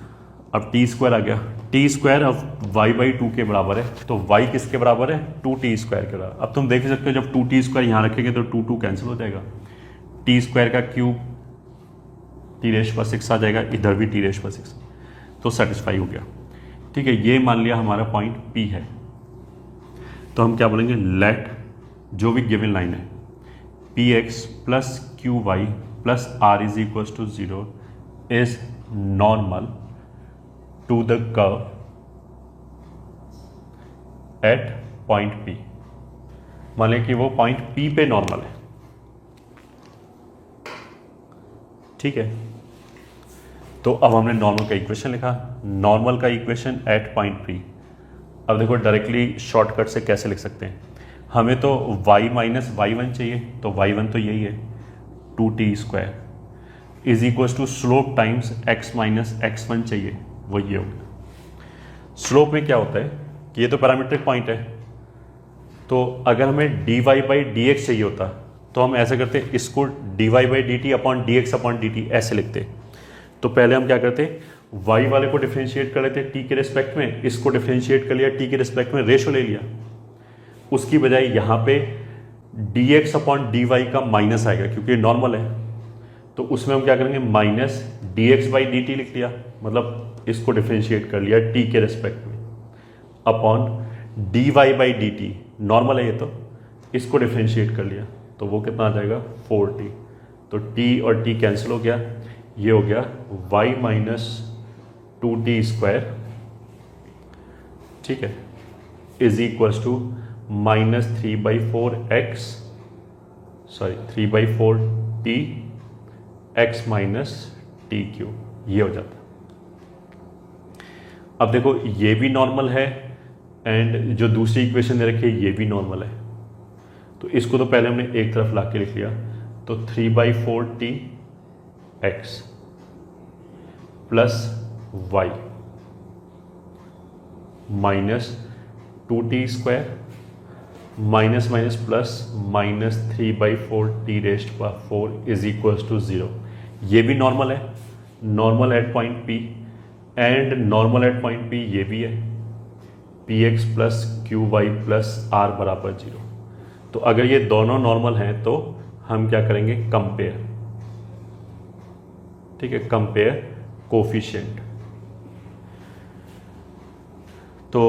अब t² आ गया, t² अब y/2 के बराबर है, तो y किसके बराबर है, 2t² के बराबर। अब तुम देख सकते हो जब 2t² यहाँ रखेंगे तो 2 कैंसिल हो जाएगा, t² का क्यूब t⁻6 आ जाएगा, इधर भी t⁻6, तो सेटिस्फाई हो गया, ठीक है। ये मान लिया हमारा पॉइंट P है, तो हम क्या बोलेंगे, लेट जो भी गिवन लाइन है px plus qy plus r is equal to 0 is normal to the curve at point P। मान लें कि वो पॉइंट P पे नॉर्मल है, ठीक है। तो अब हमने नॉर्मल का इक्वेशन लिखा, नॉर्मल का इक्वेशन एट पॉइंट P। अब देखो डायरेक्टली शॉर्टकट से कैसे लिख सकते हैं, हमें तो y माइनस y1 चाहिए, तो y1 तो यही है 2t² is equal to slope times x minus x1 चाहिए, वो ये होगा। स्लोप में क्या होता है कि ये तो पैरामीट्रिक पॉइंट है, तो अगर हमें dy/dx चाहिए होता तो हम ऐसे करते, इसको dy/dt upon dx upon dt ऐसे लिखते। तो पहले हम क्या करते, y वाले को डिफरेंशिएट कर लेते t के रिस्पेक्ट में, इसको डिफरेंशिएट कर लिया t के रिस्पेक्ट में, रेशो ले लिया, उसकी बजाय यहाँ पे dx अपॉन dy का माइनस आएगा क्योंकि नॉर्मल है, तो उसमें हम क्या करेंगे, माइनस dx/dt लिख लिया, मतलब इसको डिफरेंशिएट कर लिया t के रिस्पेक्ट में, अपॉन dy/dt नॉर्मल है ये, तो इसको डिफरेंशिएट कर लिया, तो वो कितना आ जाएगा 4t। तो t और t कैंसिल हो गया, ये हो गया y माइनस 2t², ठीक है, is equal to minus 3/4t x minus t³, ये हो जाता। अब देखो ये भी नॉर्मल है एंड जो दूसरी इक्वेशन दे रखी है ये भी नॉर्मल है, तो इसको तो पहले हमने एक तरफ ला के लिख लिया, तो 3/4t x plus y minus 2t² minus minus plus minus 3/4t⁴ is equal to 0। ये भी नॉर्मल है, normal at point P, and normal at point P ये भी है, px plus qy plus r बराबर 0। तो अगर ये दोनों नॉर्मल हैं तो हम क्या करेंगे, कंपेयर, ठीक है, कंपेयर कोफिशिएंट। तो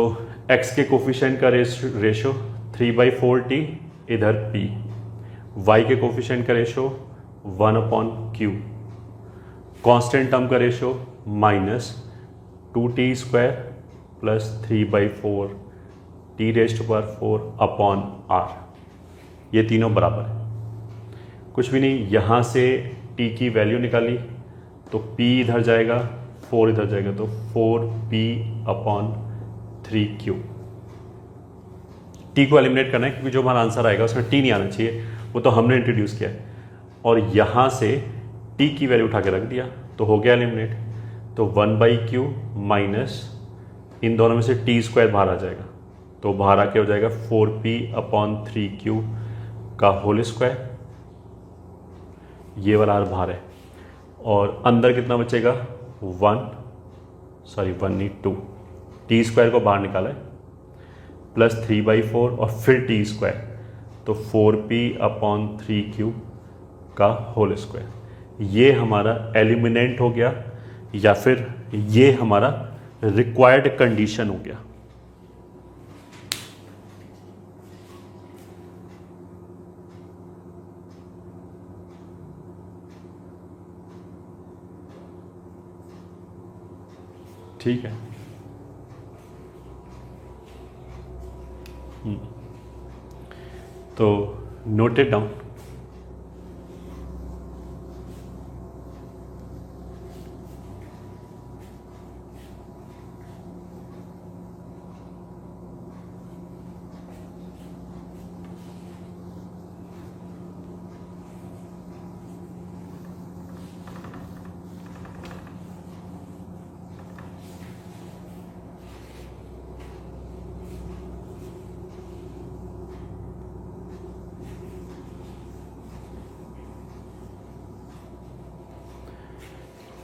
x के कोफिशिएंट का रेशो 3/4t, इधर p, y के कोफिशिएंट का रेशो 1/q, कांस्टेंट टर्म का ratio minus 2t² plus 3/4t⁴ upon r, ये तीनों बराबर है, कुछ भी नहीं। यहाँ से t की वैल्यू निकाली तो p इधर जाएगा, 4 इधर जाएगा, तो 4p/3q। t को एलिमिनेट करना है क्योंकि जो हमारा आंसर आएगा उसमें t नहीं आना चाहिए, वो तो हमने इंट्रोड्यूस किया है, और यहाँ से t की वैल्यू उठा के रख दिया तो हो गया एलिमिनेट। तो 1/q माइनस इन दोनों में से t² बाहर आ जाएगा, तो बाहर आके हो जाएगा 4p/3q का होल स्क्वायर, ये वाला r बाहर है, और अंदर कितना बचेगा 2, t² को बाहर निकाला है, प्लस 3/4 और फिर t², तो 4p/3q का होल स्क्वायर। ये हमारा एलिमिनेंट हो गया, या फिर ये हमारा रिक्वायर्ड कंडीशन हो गया। ठीक है। तो नोट इट डाउन।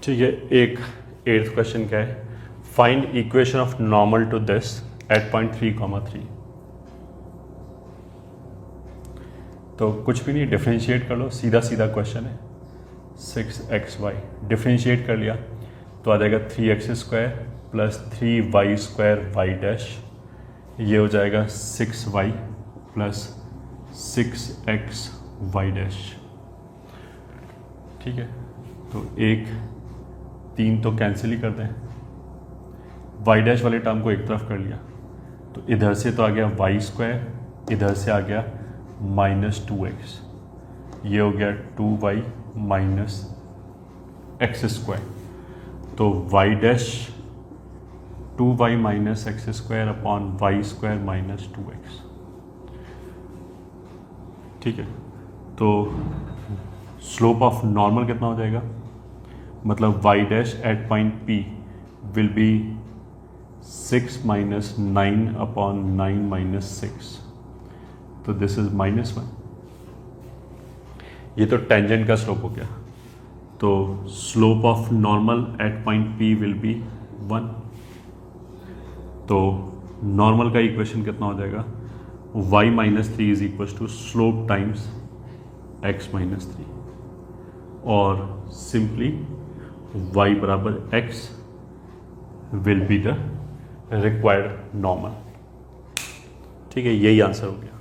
ठीक है, एक 8th क्वेश्चन क्या है, find equation of normal to this at point 3,3। तो कुछ भी नहीं, डिफ्रेंशिएट कर लो, सीधा सीधा क्वेश्चन है। 6xy डिफ्रेंशिएट कर लिया तो आ जाएगा 3x² plus 3y² y dash, ये हो जाएगा 6y plus 6x y dash. ठीक है, तो 3 तो कैंसिल ही कर दें, y डैश वाले टर्म को एक तरफ कर लिया तो इधर से तो आ गया y², इधर से आ गया -2x, ये हो गया 2y माइनस x²। तो y dash 2y minus x² upon y² minus 2x। ठीक है, तो स्लोप ऑफ नॉर्मल कितना हो जाएगा, मतलब y dash at point P will be 6 minus 9 upon 9 minus 6, तो दिस इज -1। ये तो टेंजेंट का स्लोप हो गया, तो slope of normal at point P will be 1। तो नॉर्मल का इक्वेशन कितना हो जाएगा, y minus 3 is equal to slope times x minus 3, और सिंपली y बराबर x will be the required normal. ठीक है, यही आंसर हो गया।